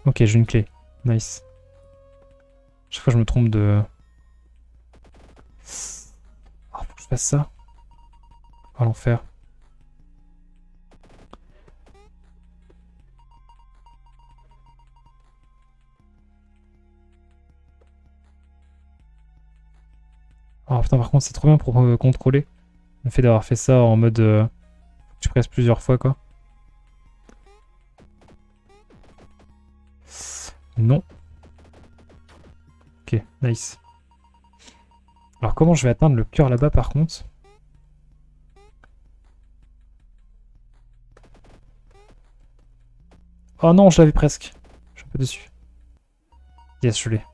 Ok, j'ai une clé. Nice. Chaque fois, je me trompe de... Oh, faut que je fasse ça. Oh, l'enfer. Oh putain, par contre, c'est trop bien pour contrôler. Le fait d'avoir fait ça en mode... tu presses plusieurs fois, quoi. Non. Ok, nice. Alors comment je vais atteindre le cœur là-bas par contre? Oh non, je l'avais presque. Je suis un peu dessus. Yes, je l'ai.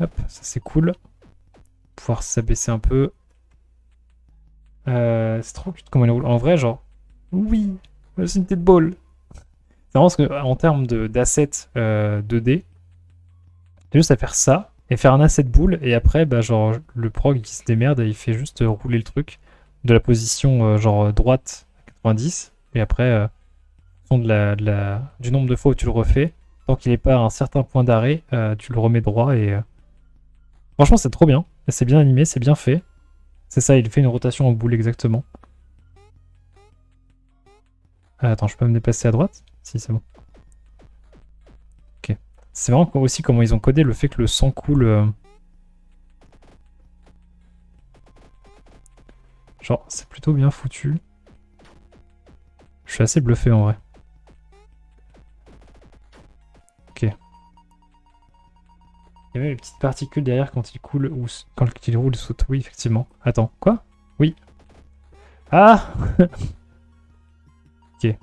Hop, ça c'est cool. Pouvoir s'abaisser un peu. C'est trop cute comment elle roule. En vrai, genre... Oui, c'est une tête ball. C'est marrant parce qu'en termes d'assets 2D, t'as juste à faire ça et faire un asset boule et après, bah, genre, le prog qui se démerde et il fait juste rouler le truc de la position genre droite à 90 et après, en fonction du nombre de fois où tu le refais, tant qu'il n'est pas à un certain point d'arrêt, tu le remets droit et franchement, c'est trop bien. C'est bien animé, c'est bien fait. C'est ça, il fait une rotation en boule exactement. Attends, je peux me déplacer à droite? Si, c'est bon. Ok. C'est vraiment aussi comment ils ont codé le fait que le sang coule. Genre, c'est plutôt bien foutu. Je suis assez bluffé en vrai. Ok. Il y a même les petites particules derrière quand il coule ou quand il roule saute. Oui, effectivement. Attends, quoi? Oui. Ah! Ok.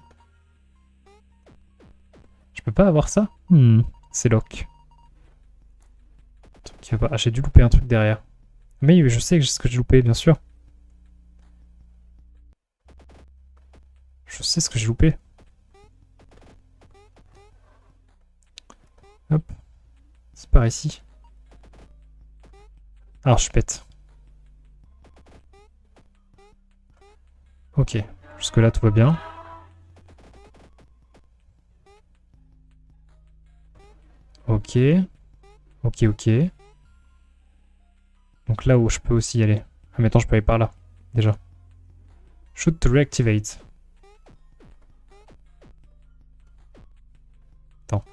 Je peux pas avoir ça? C'est lock. Ah, j'ai dû louper un truc derrière. Mais je sais que ce que j'ai loupé, bien sûr. Je sais ce que j'ai loupé. Hop. C'est par ici. Alors, je pète. Ok. Jusque-là, tout va bien. Ok. Ok, ok. Donc là où je peux aussi y aller. Ah, maintenant, je peux aller par là. Déjà. Shoot to reactivate. Attends.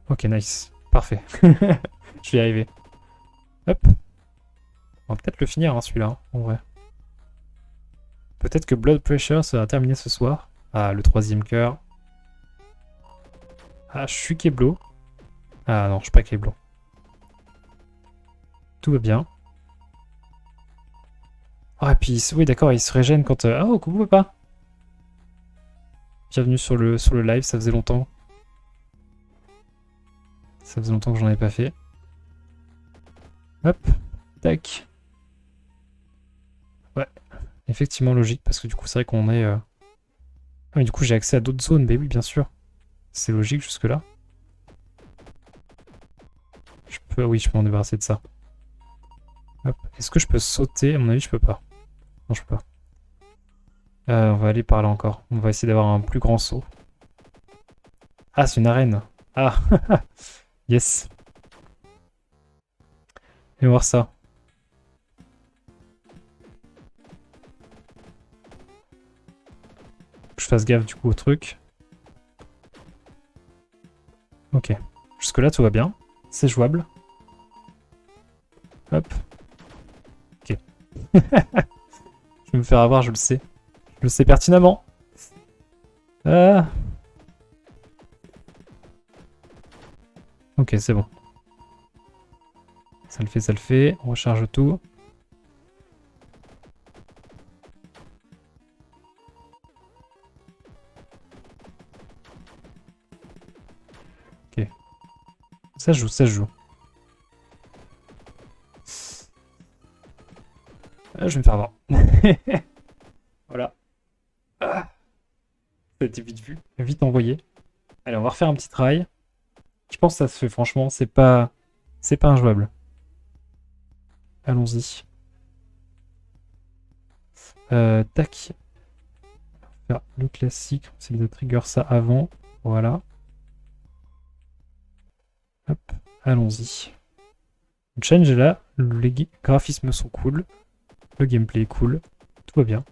Ok, nice. Parfait. Je vais y arriver. Hop. On va peut-être le finir, hein, celui-là, hein, en vrai. Peut-être que Blood Pressure sera terminé ce soir. Ah, le troisième cœur. Ah, je suis Keblo. Ah non, je suis pas Keblo. Tout va bien. Ah, et puis, oui, d'accord, il se régène quand... Oh, coucou, papa. Bienvenue sur le live, ça faisait longtemps. Ça faisait longtemps que j'en ai pas fait. Hop. Tac. Ouais, effectivement logique, parce que du coup, c'est vrai qu'on est... Ah, mais du coup, j'ai accès à d'autres zones. Mais oui, bien sûr. C'est logique jusque-là. Je peux... Oui, je peux m'en débarrasser de ça. Hop. Est-ce que je peux sauter? À mon avis, je peux pas. Non, je peux pas. On va aller par là encore. On va essayer d'avoir un plus grand saut. Ah, c'est une arène. Ah, yes. Et voir ça. Que je fasse gaffe du coup au truc. Ok. Jusque-là, tout va bien. C'est jouable. Hop. Ok. Je vais me faire avoir, je le sais. Je le sais pertinemment. Ah. Ok, c'est bon. Ça le fait, ça le fait. On recharge tout. Ok. Ça se joue, ça se joue. Ah, je vais me faire avoir. Voilà. Ah. Ça a été vite vu. Vite envoyé. Allez, on va refaire un petit try. Je pense que ça se fait, franchement. C'est pas... C'est pas injouable. Allons-y. Tac. Faire le classique. On essaie de trigger ça avant. Voilà. Hop. Allons-y. Le challenge est là. Les graphismes sont cool. Le gameplay est cool. Tout va bien.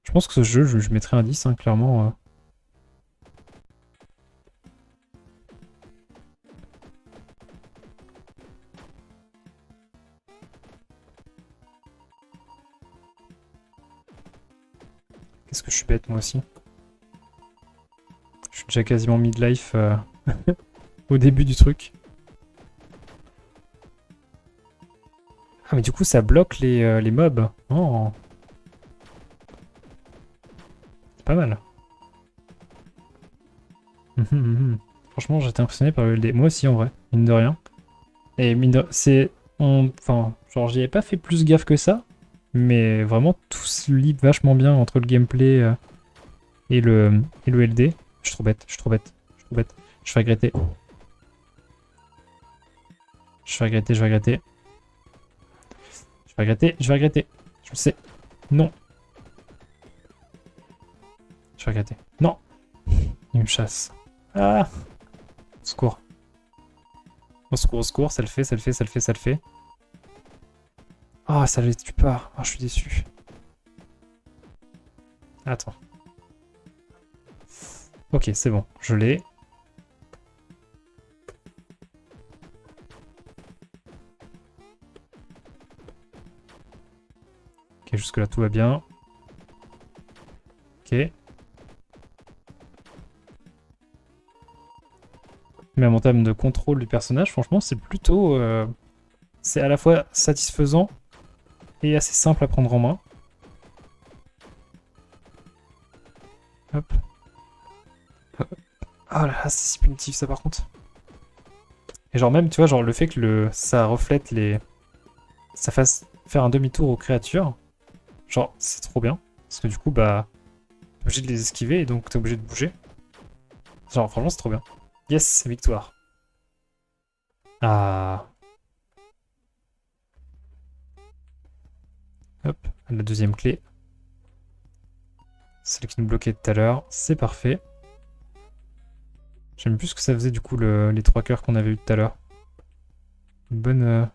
Je pense que ce jeu, je mettrais un 10, hein, clairement. Qu'est-ce que je suis bête, moi aussi. J'ai quasiment midlife au début du truc. Ah mais du coup ça bloque les mobs. Oh. C'est pas mal. Franchement j'étais impressionné par le LD. Moi aussi en vrai, mine de rien. Et mine de... c'est... Enfin, genre j'y avais pas fait plus gaffe que ça. Mais vraiment tout se lie vachement bien entre le gameplay et le LD. Je suis trop bête, je suis trop bête, je suis trop bête. Je vais regretter. Je vais regretter, je vais regretter. Je vais regretter, je vais regretter. Je le sais. Non. Je vais regretter. Non. Il me chasse. Ah. Au secours. Au secours, au secours. Ça le fait, ça le fait, ça le fait, ça le fait. Ah, ça le tue pas. Ah, je suis déçu. Attends. Ok, c'est bon. Je l'ai. Ok, jusque là tout va bien. Ok. Mais en termes de contrôle du personnage, franchement, c'est plutôt... c'est à la fois satisfaisant et assez simple à prendre en main. Hop. Oh là là, c'est si punitif ça par contre. Et genre même, tu vois, genre le fait que ça reflète les... Ça fasse faire un demi-tour aux créatures. Genre, c'est trop bien. Parce que du coup, bah... T'es obligé de les esquiver et donc t'es obligé de bouger. Genre, franchement, c'est trop bien. Yes, victoire. Ah. Hop, la deuxième clé. Celle qui nous bloquait tout à l'heure. C'est parfait. J'aime plus ce que ça faisait du coup les 3 cœurs qu'on avait eu tout à l'heure. Une bonne...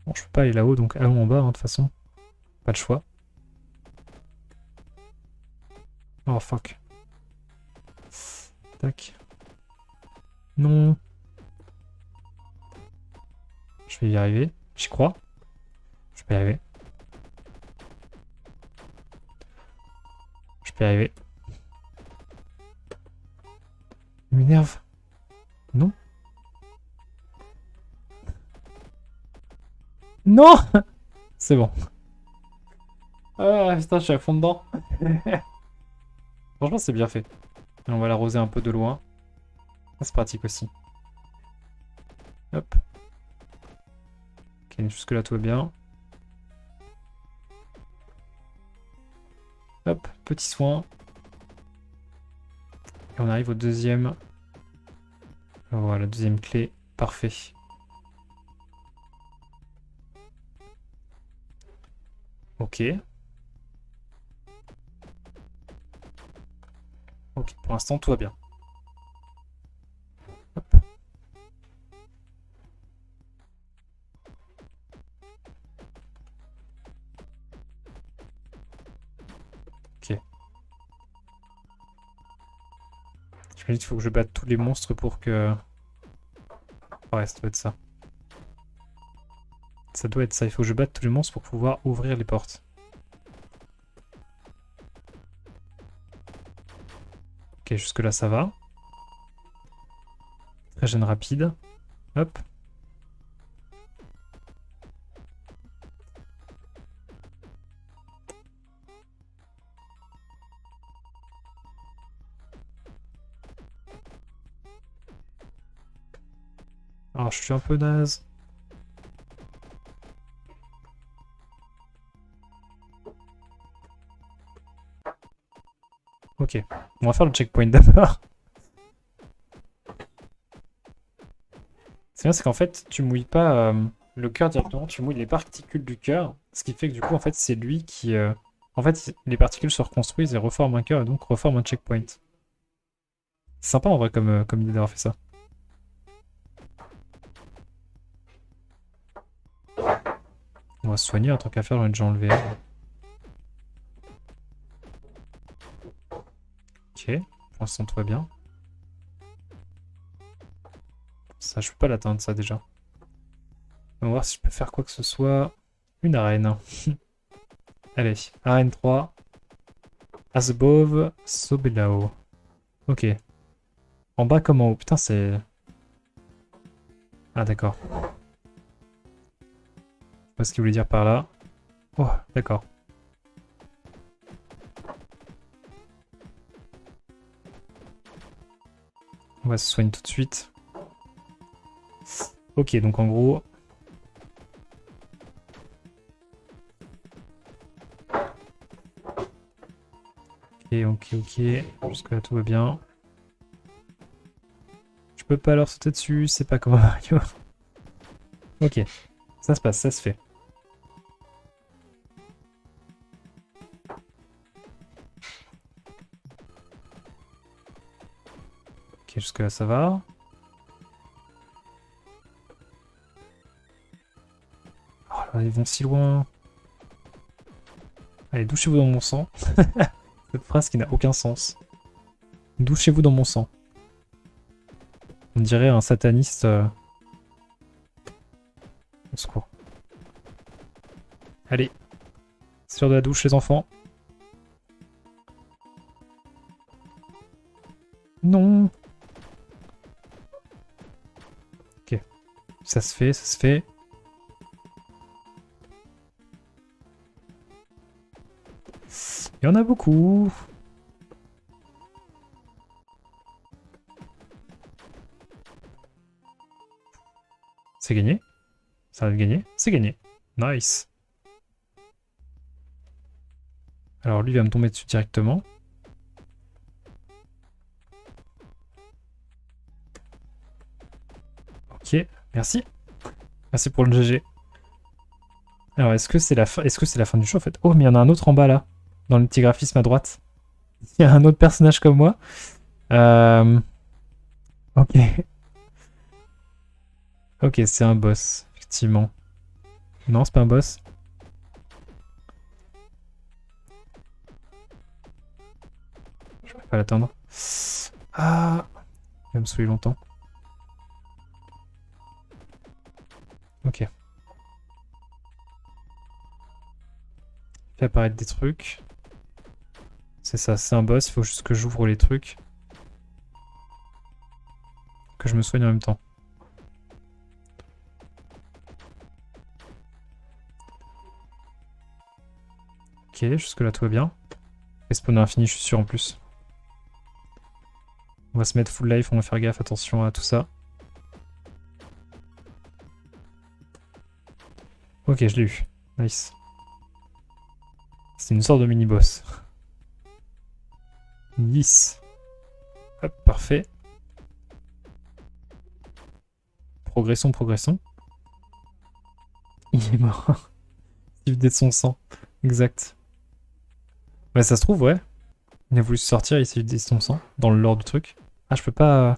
Bon, je peux pas aller là-haut, donc allons en bas, hein, de toute façon. Pas le choix. Oh fuck. Tac. Non. Je vais y arriver. J'y crois. Je peux y arriver. Je peux y arriver. Il m'énerve. Non. Non. C'est bon. Ah putain, je suis à fond dedans. Franchement, c'est bien fait. Et on va l'arroser un peu de loin. C'est pratique aussi. Hop. Ok, jusque là tout va bien. Hop, petit soin. Et on arrive au deuxième. Voilà, deuxième clé. Parfait. Ok. Ok, pour l'instant tout va bien. Hop. Ok. Je me dis qu'il faut que je batte tous les monstres pour que... Ouais, ça doit être ça. Ça doit être ça, il faut que je batte tous les monstres pour pouvoir ouvrir les portes. Ok, jusque là ça va. Régène rapide. Hop. Alors je suis un peu naze. Ok, on va faire le checkpoint d'abord. C'est bien, c'est qu'en fait, tu mouilles pas le cœur directement, tu mouilles les particules du cœur. Ce qui fait que du coup, en fait, c'est lui qui... En fait, les particules se reconstruisent et reforment un cœur et donc reforment un checkpoint. C'est sympa en vrai comme idée d'avoir fait ça. On va se soigner, en tant qu'à faire, j'en ai déjà enlevé un. Ok, pour l'instant tout va bien. Ça, je peux pas l'atteindre ça déjà. On va voir si je peux faire quoi que ce soit. Une arène. Allez, arène 3. As above, so below. Ok. En bas comme en haut. Putain, c'est... Ah, d'accord. Je sais pas ce qu'il voulait dire par là. Oh, d'accord. On va se soigner tout de suite. Ok, donc en gros... Ok. Jusque là, tout va bien. Je peux pas leur sauter dessus, c'est pas comme un Mario. Ok, ça se passe, ça se fait. Ok, jusque là, ça va. Oh là, ils vont si loin. Allez, douchez-vous dans mon sang. Cette phrase qui n'a aucun sens. Douchez-vous dans mon sang. On dirait un sataniste. Au secours. Allez. C'est l'heure de la douche, les enfants. Non. Ok. Ça se fait, ça se fait. Il y en a beaucoup. C'est gagné. Ça va être gagné. C'est gagné. Nice. Alors lui il va me tomber dessus directement. Ok, merci. Merci pour le GG. Alors est-ce que c'est la fin? Est-ce que c'est la fin du show en fait? Oh mais il y en a un autre en bas là. Dans le petit graphisme à droite. Il y a un autre personnage comme moi. Ok. Ok, c'est un boss, effectivement. Non, c'est pas un boss. Je peux pas l'atteindre. Ah, il va me saouler longtemps. Ok. Fait apparaître des trucs. C'est ça, c'est un boss, il faut juste que j'ouvre les trucs. Que je me soigne en même temps. Ok, jusque là tout va bien. Respawn à infini, je suis sûr en plus. On va se mettre full life, on va faire gaffe, attention à tout ça. Ok, je l'ai eu. Nice. C'est une sorte de mini-boss. Yes. Hop, parfait. Progressons. Il est mort. Il vidait de son sang. Exact. Bah ça se trouve, ouais. Il a voulu se sortir, il s'est vidé de son sang. Dans le lore du truc. Ah, je peux pas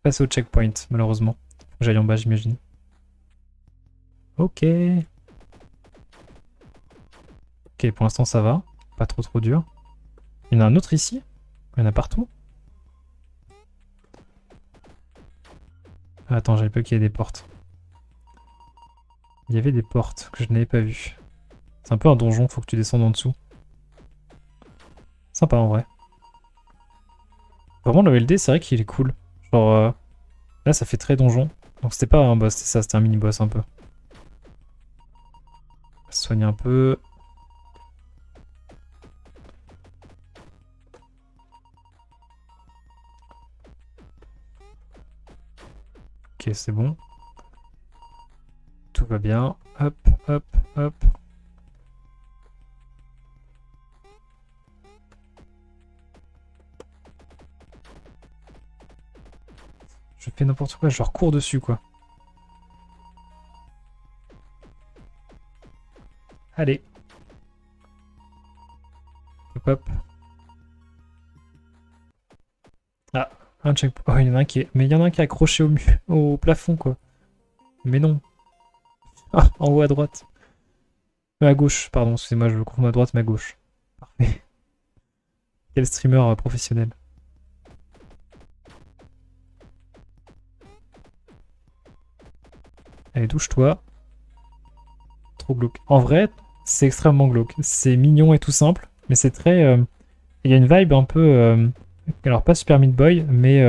passer au checkpoint, malheureusement. Faut que j'aille en bas, j'imagine. Ok. Ok, pour l'instant ça va. Pas trop dur. Il y en a un autre ici. Il y en a partout. Ah, attends, j'avais pas qu'il y ait des portes. Il y avait des portes que je n'avais pas vues. C'est un peu un donjon, faut que tu descendes en dessous. Sympa en vrai. Vraiment le LD, c'est vrai qu'il est cool. Genre là ça fait très donjon. Donc c'était pas un boss, c'était ça, c'était un mini-boss un peu. On va se soigner un peu. Ok, c'est bon. Tout va bien. Hop. Je fais n'importe quoi, je leur cours dessus quoi. Allez. Hop. Ah, un checkpoint. Oh, il y en a un qui est... Mais il y en a un qui est accroché au plafond quoi. Mais non. Ah, en haut à droite. À gauche, pardon, excusez-moi, je le confonds à droite, mais à gauche. Parfait. Quel streamer professionnel. Allez, douche-toi. Trop glauque. En vrai, c'est extrêmement glauque. C'est mignon et tout simple, mais c'est très... Il y a une vibe un peu Alors pas Super Meat Boy, mais...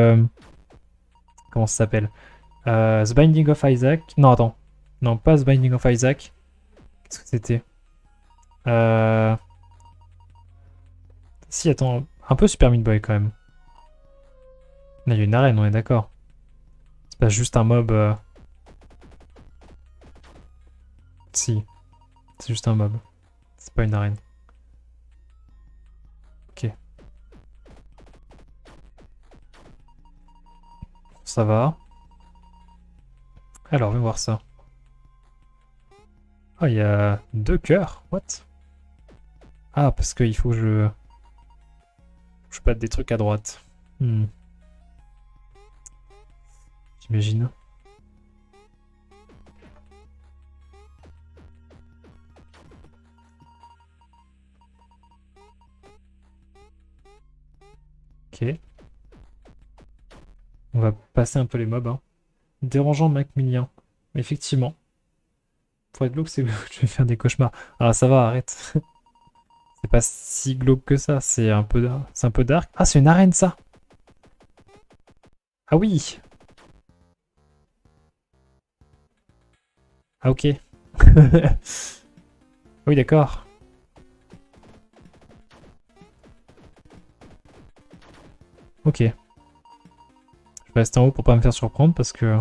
comment ça s'appelle? The Binding of Isaac. Non, attends. Non, pas The Binding of Isaac. Qu'est-ce que c'était? Si, attends. Un peu Super Meat Boy quand même. Là, il y a une arène, on est d'accord. C'est pas juste un mob. Si, c'est juste un mob. C'est pas une arène. Ok. Ça va. Alors, on va voir ça. Ah, il y a 2 cœurs. What? Ah, parce qu'il faut que je batte des trucs à droite. Hmm. J'imagine. Ok. On va passer un peu les mobs. Hein. Dérangeant Macmillan. Effectivement. Pour être glauque, c'est que je vais faire des cauchemars. Ah, ça va, arrête. C'est pas si glauque que ça. C'est un peu dark. Ah, c'est une arène, ça. Ah oui. Ah, ok. Oui, d'accord. Ok. Je vais rester en haut pour pas me faire surprendre parce que...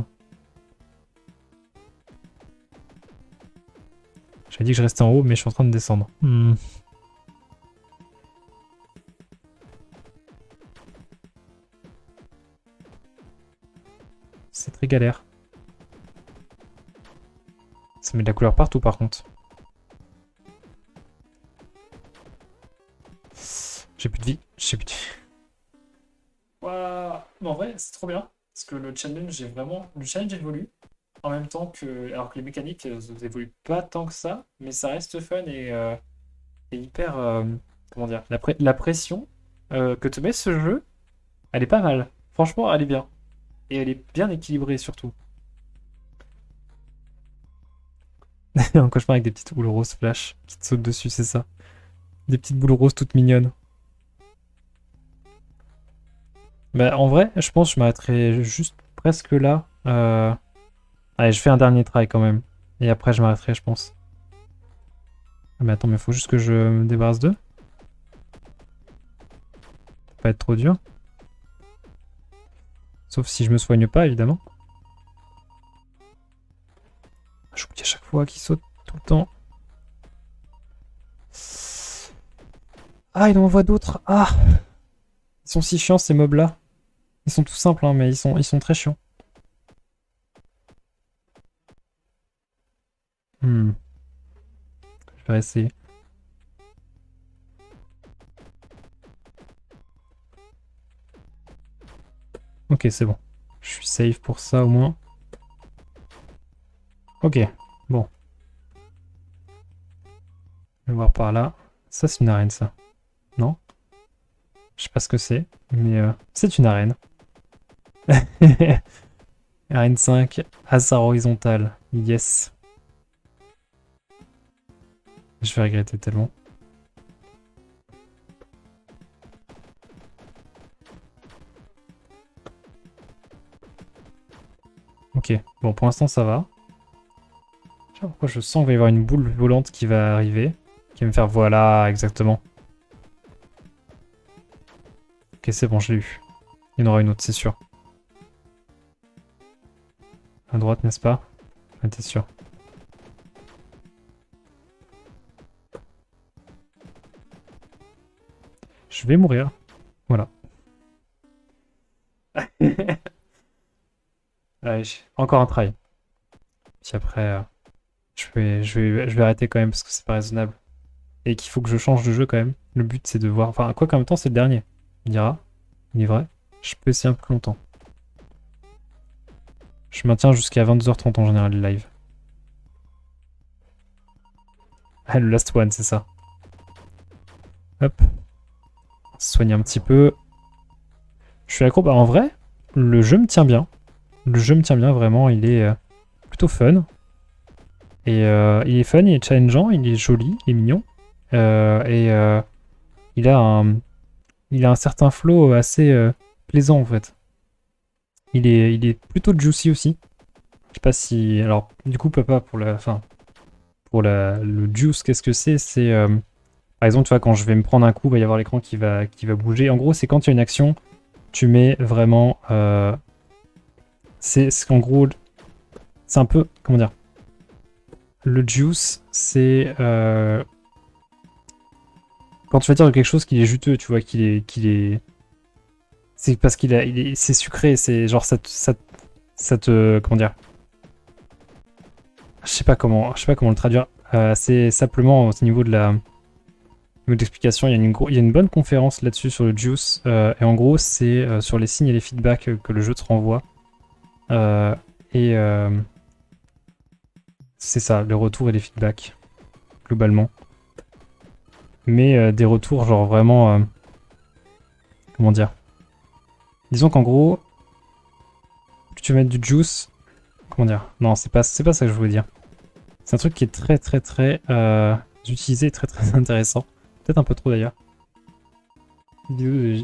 J'avais dit que je restais en haut, mais je suis en train de descendre. Hmm. C'est très galère. Ça met de la couleur partout par contre. J'ai plus de vie. J'ai plus de vie. Waouh. Mais en vrai, c'est trop bien. Parce que le challenge est vraiment... Le challenge évolue. En même temps que... Alors que les mécaniques évoluent pas tant que ça. Mais ça reste fun et hyper... comment dire? La pression que te met ce jeu, elle est pas mal. Franchement, elle est bien. Et elle est bien équilibrée surtout. Un cauchemar avec des petites boules roses flash qui te sautent dessus, c'est ça. Des petites boules roses toutes mignonnes. Bah, en vrai, je pense que je m'arrêterai juste presque là. Allez, je fais un dernier try quand même. Et après, je m'arrêterai, je pense. Ah, mais attends, mais faut juste que je me débarrasse d'eux. Faut pas être trop dur. Sauf si je me soigne pas, évidemment. J'oublie à chaque fois qu'ils sautent tout le temps. Ah, il en envoie d'autres. Ah! Ils sont si chiants, ces mobs-là. Ils sont tout simples, hein, mais ils sont très chiants. Hmm. Je vais essayer. Ok, c'est bon. Je suis safe pour ça, au moins. Ok, bon. Je vais voir par là. Ça, c'est une arène, ça. Non? Je sais pas ce que c'est, mais c'est une arène. Arène 5, hasard horizontal. Yes. Je vais regretter tellement. Ok, bon, pour l'instant, ça va. Je sais pas pourquoi je sens qu'il va y avoir une boule volante qui va arriver. Qui va me faire voilà, exactement. Ok, c'est bon, je l'ai eu. Il y en aura une autre, c'est sûr. À droite, n'est-ce pas? Ah, t'es sûr. Je vais mourir. Voilà. Allez, encore un try. Puis après, je vais arrêter quand même parce que c'est pas raisonnable. Et qu'il faut que je change de jeu quand même. Le but c'est de voir. Enfin, quoi qu'en même temps, c'est le dernier. On dira. Il est vrai. Je peux essayer un peu plus longtemps. Je maintiens jusqu'à 22h30 en général le live. Ah, le last one, c'est ça. Hop. On se soigne un petit peu. Je suis accro. Bah, en vrai, le jeu me tient bien. Le jeu me tient bien, vraiment. Il est plutôt fun. Et il est fun, il est challengeant, il est joli, il est mignon. Et il a il a un certain flow assez plaisant en fait. Il est plutôt juicy aussi. Je sais pas si... Alors, du coup, papa, pour la... Enfin, pour le juice, qu'est-ce que c'est? C'est... par exemple, tu vois, quand je vais me prendre un coup, il va y avoir l'écran qui va bouger. En gros, c'est quand il y a une action, tu mets vraiment... c'est qu'en gros... C'est un peu... Comment dire? Le juice, c'est... quand tu vas dire quelque chose qui est juteux, tu vois, qu'il est... C'est parce c'est sucré, c'est genre ça te... Comment dire? Je sais pas comment le traduire. C'est simplement au niveau de la... Au niveau de l'explication, il y a une bonne conférence là-dessus sur le juice. Et en gros, c'est sur les signes et les feedbacks que le jeu te renvoie. Euh, et c'est ça, les retours et les feedbacks, globalement. Mais des retours genre vraiment... comment dire? Disons qu'en gros, que tu mets du juice... Comment dire? Non, c'est pas ça que je voulais dire. C'est un truc qui est très utilisé, très intéressant. Peut-être un peu trop d'ailleurs. Vidéo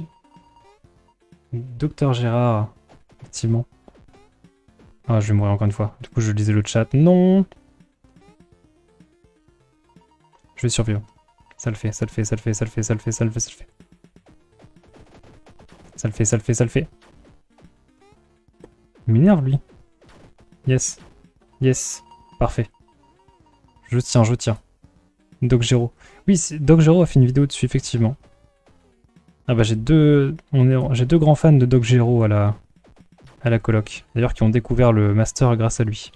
de Docteur Gérard, effectivement. Ah, je vais mourir encore une fois. Du coup, je lisais le chat. Non! Je vais survivre. Ça le fait, ça le fait, ça le fait, ça le fait, ça le fait, ça le fait, ça le fait. Ça le fait, ça le fait, ça le fait. Il m'énerve, lui. Yes. Yes. Parfait. Je tiens, je tiens. Doc Gero. Oui, Doc Gero a fait une vidéo dessus, effectivement. Ah bah j'ai deux grands fans de Doc Gero à la coloc. D'ailleurs, qui ont découvert le master grâce à lui.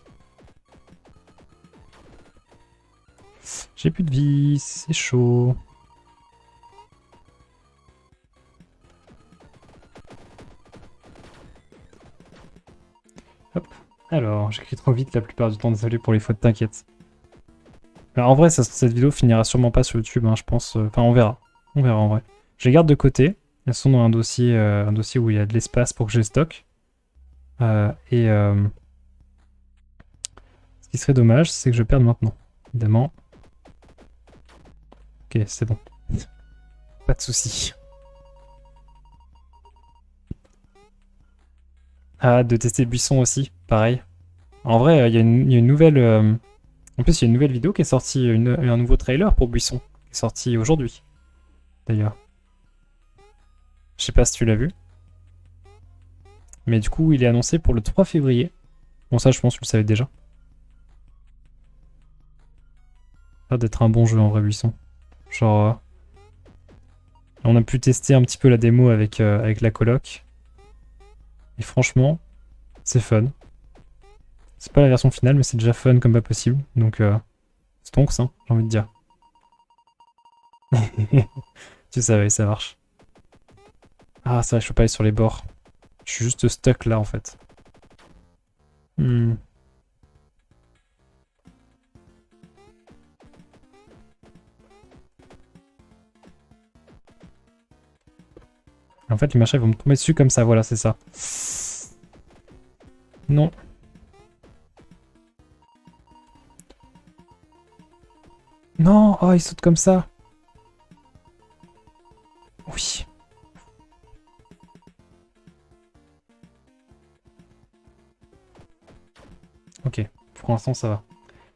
J'ai plus de vie, c'est chaud. Hop. Alors, j'écris trop vite la plupart du temps, désolé pour les fautes, t'inquiète. En vrai, cette vidéo finira sûrement pas sur YouTube, hein, je pense. Enfin, on verra. On verra en vrai. Je les garde de côté. Elles sont dans un dossier où il y a de l'espace pour que je les stocke. Ce qui serait dommage, c'est que je perde maintenant. Évidemment. Ok, c'est bon. Pas de soucis. Ah, de tester Buisson aussi, pareil. En vrai, il y a une nouvelle... En plus, il y a une nouvelle vidéo qui est sortie, un nouveau trailer pour Buisson, qui est sorti aujourd'hui, d'ailleurs. Je sais pas si tu l'as vu. Mais du coup, il est annoncé pour le 3 février. Bon, ça, je pense que tu le savais déjà. Ça a l'air d'être un bon jeu en vrai, Buisson. Genre... on a pu tester un petit peu la démo avec la coloc. Et franchement, c'est fun. C'est pas la version finale, mais c'est déjà fun comme pas possible. Donc, stonks, hein, j'ai envie de dire. Tu savais, ça marche. Ah, c'est vrai, je peux pas aller sur les bords. Je suis juste stuck là, en fait. En fait, les machins ils vont me tomber dessus comme ça, voilà, c'est ça. Non. Non, oh, il saute comme ça. Oui. Ok, pour l'instant ça va.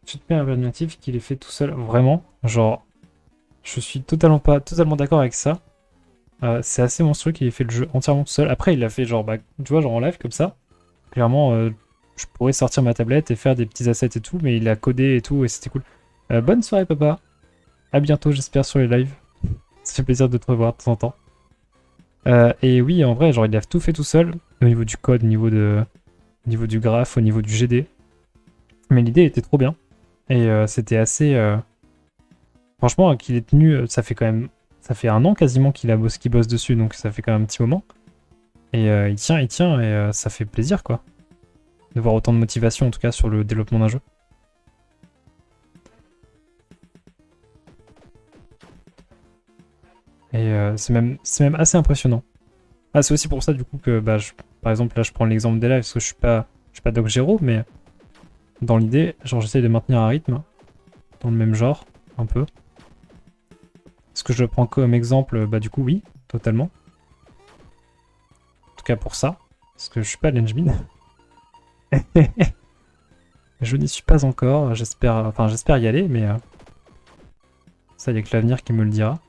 Je te mets un natif qu'il est fait tout seul, vraiment. Genre, je suis totalement d'accord avec ça. C'est assez monstrueux qu'il ait fait le jeu entièrement tout seul. Après, il l'a fait genre, bah, tu vois, genre en live comme ça. Clairement, je pourrais sortir ma tablette et faire des petits assets et tout, mais il a codé et tout, et c'était cool. Bonne soirée, papa. À bientôt, j'espère, sur les lives. Ça fait plaisir de te revoir de temps en temps. Et oui, en vrai, genre, il a tout fait tout seul, au niveau du code, au niveau du graphe, au niveau du GD. Mais l'idée était trop bien. Et c'était assez... Franchement, qu'il ait tenu, ça fait quand même... Ça fait un an quasiment qu'il bosse dessus, donc ça fait quand même un petit moment. Et il tient, et ça fait plaisir, quoi. De voir autant de motivation, en tout cas, sur le développement d'un jeu. Et c'est même assez impressionnant. Ah, c'est aussi pour ça, du coup, que, bah, par exemple, là, je prends l'exemple des lives, parce que je suis pas Doc Gero, mais dans l'idée, genre, j'essaie de maintenir un rythme, dans le même genre, un peu. Est-ce que je prends comme exemple? Bah, du coup, oui, totalement. tout cas pour ça, parce que je suis pas l'engmin. Je n'y suis pas encore, j'espère y aller, mais ça, il n'y a que l'avenir qui me le dira.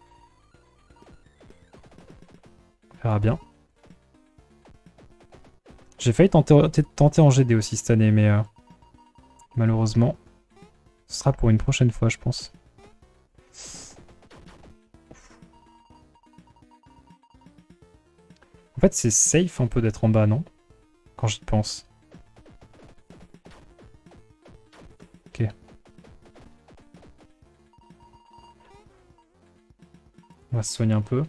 On verra bien. J'ai failli tenter en GD aussi cette année, mais malheureusement, ce sera pour une prochaine fois, je pense. En fait, c'est safe un peu d'être en bas, non? Quand j'y pense. Ok. On va se soigner un peu.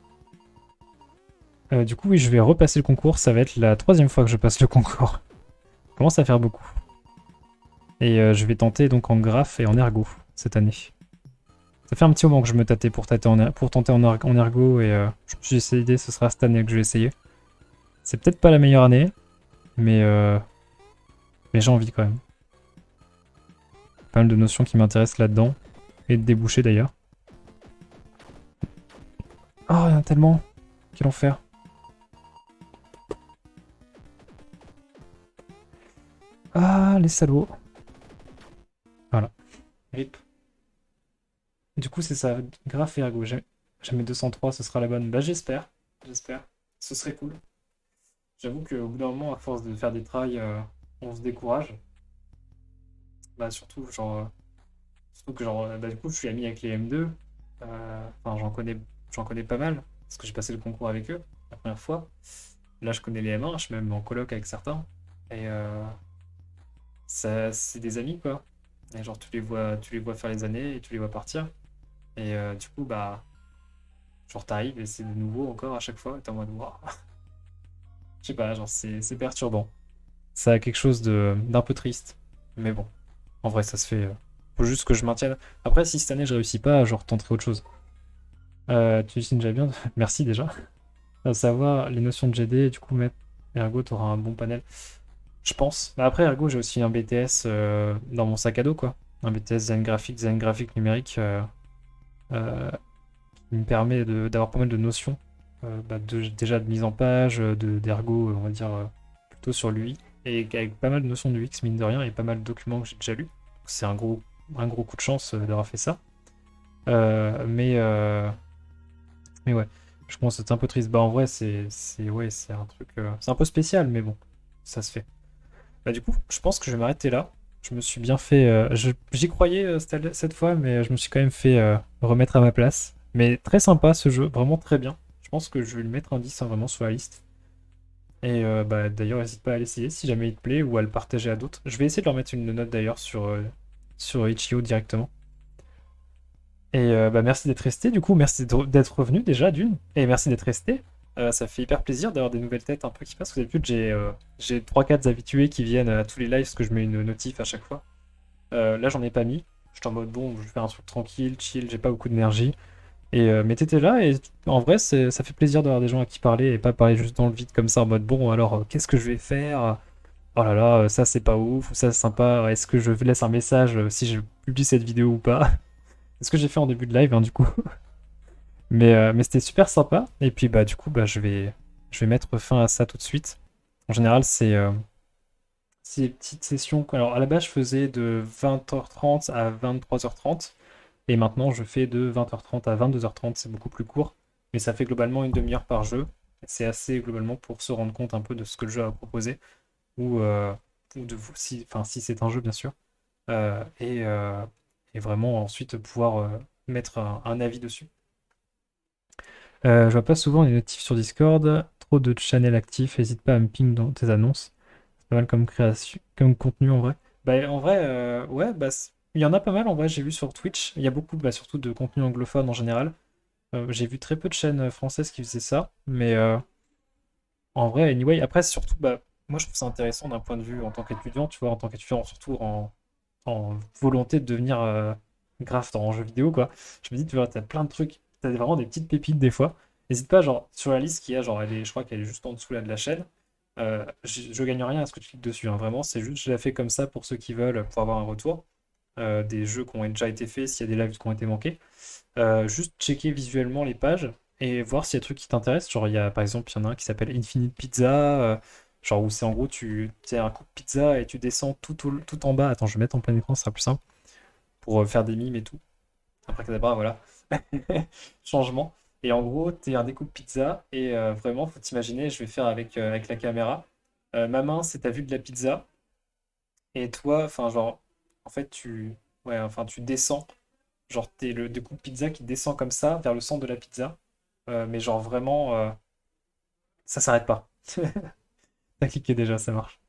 Du coup, oui, je vais repasser le concours. Ça va être la 3e fois que je passe le concours. Ça commence à faire beaucoup. Et je vais tenter donc en graph et en ergo cette année. Ça fait un petit moment que je me tâtais pour tenter en ergo et je me suis essayé, ce sera cette année que je vais essayer. C'est peut-être pas la meilleure année, mais j'ai envie quand même. Pas mal de notions qui m'intéressent là-dedans, et de déboucher d'ailleurs. Oh, il y en a tellement. Quel enfer. Ah, les salauds. Voilà. Rip. Du coup, c'est ça. Graph et ergo. Jamais 203, ce sera la bonne. Bah, j'espère. J'espère. Ce serait cool. J'avoue qu'au bout d'un moment, à force de faire des trails, on se décourage. Bah, surtout que, genre, bah, du coup, je suis ami avec les M2. Enfin, j'en connais pas mal. Parce que j'ai passé le concours avec eux la première fois. Là, je connais les M1, je suis même en coloc avec certains. Et ça, c'est des amis, quoi. Et genre, tu les vois faire les années et tu les vois partir. Et du coup, bah, genre, t'arrives et c'est de nouveau encore à chaque fois. Et t'es en mode, waouh. Je sais pas, genre, c'est perturbant. Ça a quelque chose d'un peu triste. Mais bon, en vrai, ça se fait. Faut juste que je maintienne. Après, si cette année je réussis pas, genre, tenterai autre chose. Tu dessines déjà bien. Merci déjà. À savoir, les notions de GD, du coup, mettre Ergo, t'auras un bon panel. Je pense. Mais après, Ergo, j'ai aussi un BTS dans mon sac à dos, quoi. Un BTS design graphique numérique euh, qui me permet d'avoir pas mal de notions. Déjà de mise en page, d'ergo, on va dire, plutôt sur l'UI. Et avec pas mal de notions de UX, mine de rien, et pas mal de documents que j'ai déjà lus. C'est un gros coup de chance d'avoir fait ça. Euh, mais, euh, mais ouais, je commence à être un peu triste. Bah en vrai, ouais, c'est un truc, c'est un peu spécial, mais bon, ça se fait. Bah du coup, je pense que je vais m'arrêter là. Je me suis bien fait, j'y croyais cette fois, mais je me suis quand même fait remettre à ma place. Mais très sympa ce jeu, vraiment très bien. Je pense que je vais lui mettre un 10 hein, vraiment sur la liste. Et bah d'ailleurs, n'hésite pas à l'essayer si jamais il te plaît ou à le partager à d'autres. Je vais essayer de leur mettre une note d'ailleurs sur Itch.io directement. Et bah, merci d'être resté, du coup, merci d'être revenu déjà, d'une, et merci d'être resté. Ça fait hyper plaisir d'avoir des nouvelles têtes un peu qui passent. Vous avez vu, j'ai 3-4 habitués qui viennent à tous les lives parce que je mets une notif à chaque fois. Là, j'en ai pas mis. J'étais en mode bon, je vais faire un truc tranquille, chill, j'ai pas beaucoup d'énergie. Mais t'étais là et en vrai, ça fait plaisir d'avoir des gens à qui parler et pas parler juste dans le vide comme ça en mode bon, alors qu'est-ce que je vais faire? Oh là là, ça c'est pas ouf, ou ça c'est sympa, est-ce que je laisse un message si je publie cette vidéo ou pas? C'est ce que j'ai fait en début de live, hein, du coup. Mais c'était super sympa. Et puis, bah, du coup, bah, je vais mettre fin à ça tout de suite. En général, c'est des petites sessions. Alors, à la base, je faisais de 20h30 à 23h30. Et maintenant, je fais de 20h30 à 22h30. C'est beaucoup plus court. Mais ça fait globalement une demi-heure par jeu. C'est assez globalement pour se rendre compte un peu de ce que le jeu a proposé. Ou de vous, enfin, si c'est un jeu, bien sûr. Et vraiment ensuite pouvoir mettre un avis dessus. Je vois pas souvent les notifs sur Discord, trop de channels actifs, n'hésite pas à me ping dans tes annonces. C'est pas mal comme création, comme contenu en vrai. Bah en vrai, ouais, bah il y en a pas mal en vrai, j'ai vu sur Twitch. Il y a beaucoup, bah, surtout de contenu anglophone en général. J'ai vu très peu de chaînes françaises qui faisaient ça, mais en vrai, anyway, après surtout, bah, moi je trouve ça intéressant d'un point de vue en tant qu'étudiant, tu vois, en tant qu'étudiant, surtout en volonté de devenir graphe en jeu vidéo, quoi. Je me dis, tu vois, t'as plein de trucs, t'as vraiment des petites pépites des fois. N'hésite pas, genre, sur la liste qu'il y a, genre, je crois qu'elle est juste en dessous là de la chaîne. Je gagne rien à ce que tu cliques dessus, hein, vraiment, c'est juste, je la fais comme ça pour ceux qui veulent, pour avoir un retour. Des jeux qui ont déjà été faits, s'il y a des lives qui ont été manqués. Juste checker visuellement les pages. et voir s'il y a des trucs qui t'intéressent. Genre, il y a, par exemple, il y en a un qui s'appelle Infinite Pizza, genre où c'est en gros, tu as un coup de pizza et tu descends tout en bas. Attends, je vais mettre en plein écran, ce sera plus simple, pour faire des mimes et tout. Après Kadabra, voilà. Changement. Et en gros, t'es un découpe pizza et vraiment, faut t'imaginer, je vais faire avec la caméra. Ma main, c'est ta vue de la pizza. Et toi, enfin, genre, en fait, ouais, enfin, tu descends. Genre, t'es le découpe pizza qui descend comme ça vers le centre de la pizza. Mais genre, vraiment, ça s'arrête pas. T'as cliqué déjà, ça marche.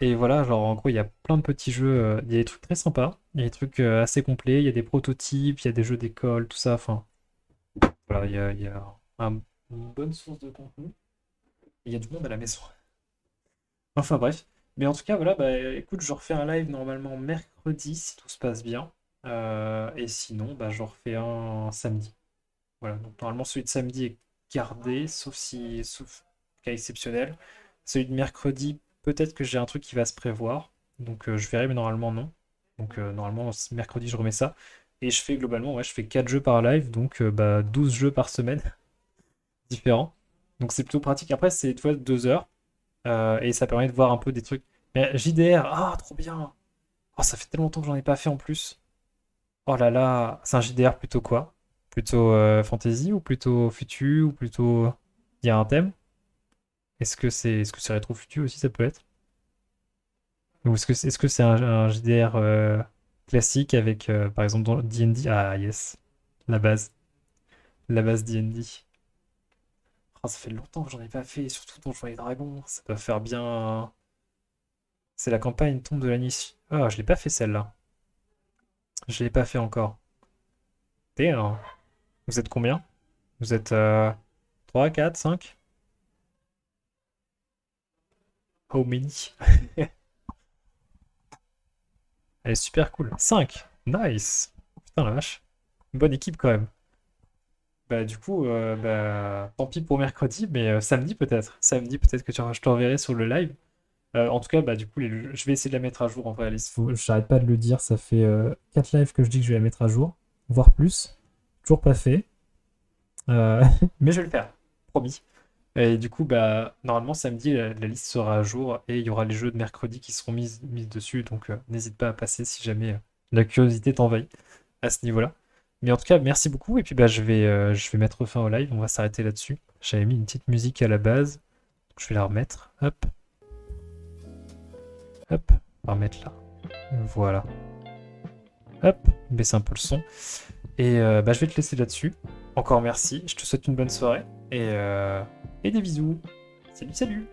Et voilà, genre, en gros, il y a plein de petits jeux. Il y a des trucs très sympas. Il y a des trucs assez complets. Il y a des prototypes, il y a des jeux d'école, tout ça. Enfin, voilà, il y a une bonne source de contenu. Il y a du monde à la maison. Enfin bref. Mais en tout cas, voilà, bah écoute, je refais un live normalement mercredi si tout se passe bien. Et sinon, bah je refais un samedi. Voilà, donc normalement celui de samedi est gardé, sauf cas exceptionnel. Celui de mercredi, peut-être que j'ai un truc qui va se prévoir. Donc je verrai, mais normalement non. Donc normalement, mercredi, je remets ça. Et je fais globalement, ouais, je fais 4 jeux par live, donc bah, 12 jeux par semaine différents. Donc c'est plutôt pratique. Après, c'est, tu vois, 2 heures. Et ça permet de voir un peu des trucs. Mais JDR, ah, trop bien! Oh, ça fait tellement longtemps que j'en ai pas fait en plus. Oh là là, c'est un JDR plutôt quoi? Plutôt fantasy ou plutôt futu ou plutôt. Il y a un thème? Est-ce que c'est rétro-futu aussi, ça peut être? Ou est-ce que c'est un JDR classique avec, par exemple, dans D&D? Ah, yes, la base. La base D&D. Oh, ça fait longtemps que j'en ai pas fait, surtout Donjons et Dragons. Ça doit faire bien. C'est la campagne Tombe de l'Anis. Ah, je l'ai pas fait celle-là. Je l'ai pas fait encore. Damn. Vous êtes combien? Vous êtes 3, 4, 5? How many? Elle est super cool. 5. Nice. Putain la vache. Bonne équipe quand même. Bah du coup, bah, tant pis pour mercredi, mais samedi peut-être. Samedi peut-être que je t'enverrai sur le live. En tout cas, bah du coup, je vais essayer de la mettre à jour en vrai, Alice. J'arrête pas de le dire, ça fait 4 lives que je dis que je vais la mettre à jour, voire plus. Toujours pas fait. Mais je vais le faire, promis. Et du coup, bah, normalement, samedi, la liste sera à jour et il y aura les jeux de mercredi qui seront mis dessus. Donc, n'hésite pas à passer si jamais la curiosité t'envahit à ce niveau-là. Mais en tout cas, merci beaucoup. Et puis, bah, je vais mettre fin au live. On va s'arrêter là-dessus. J'avais mis une petite musique à la base. Donc, je vais la remettre. Hop, hop. On va remettre là. Voilà. Hop, baisser un peu le son. Et bah, je vais te laisser là-dessus. Encore merci. Je te souhaite une bonne soirée. Et des bisous. Salut, salut!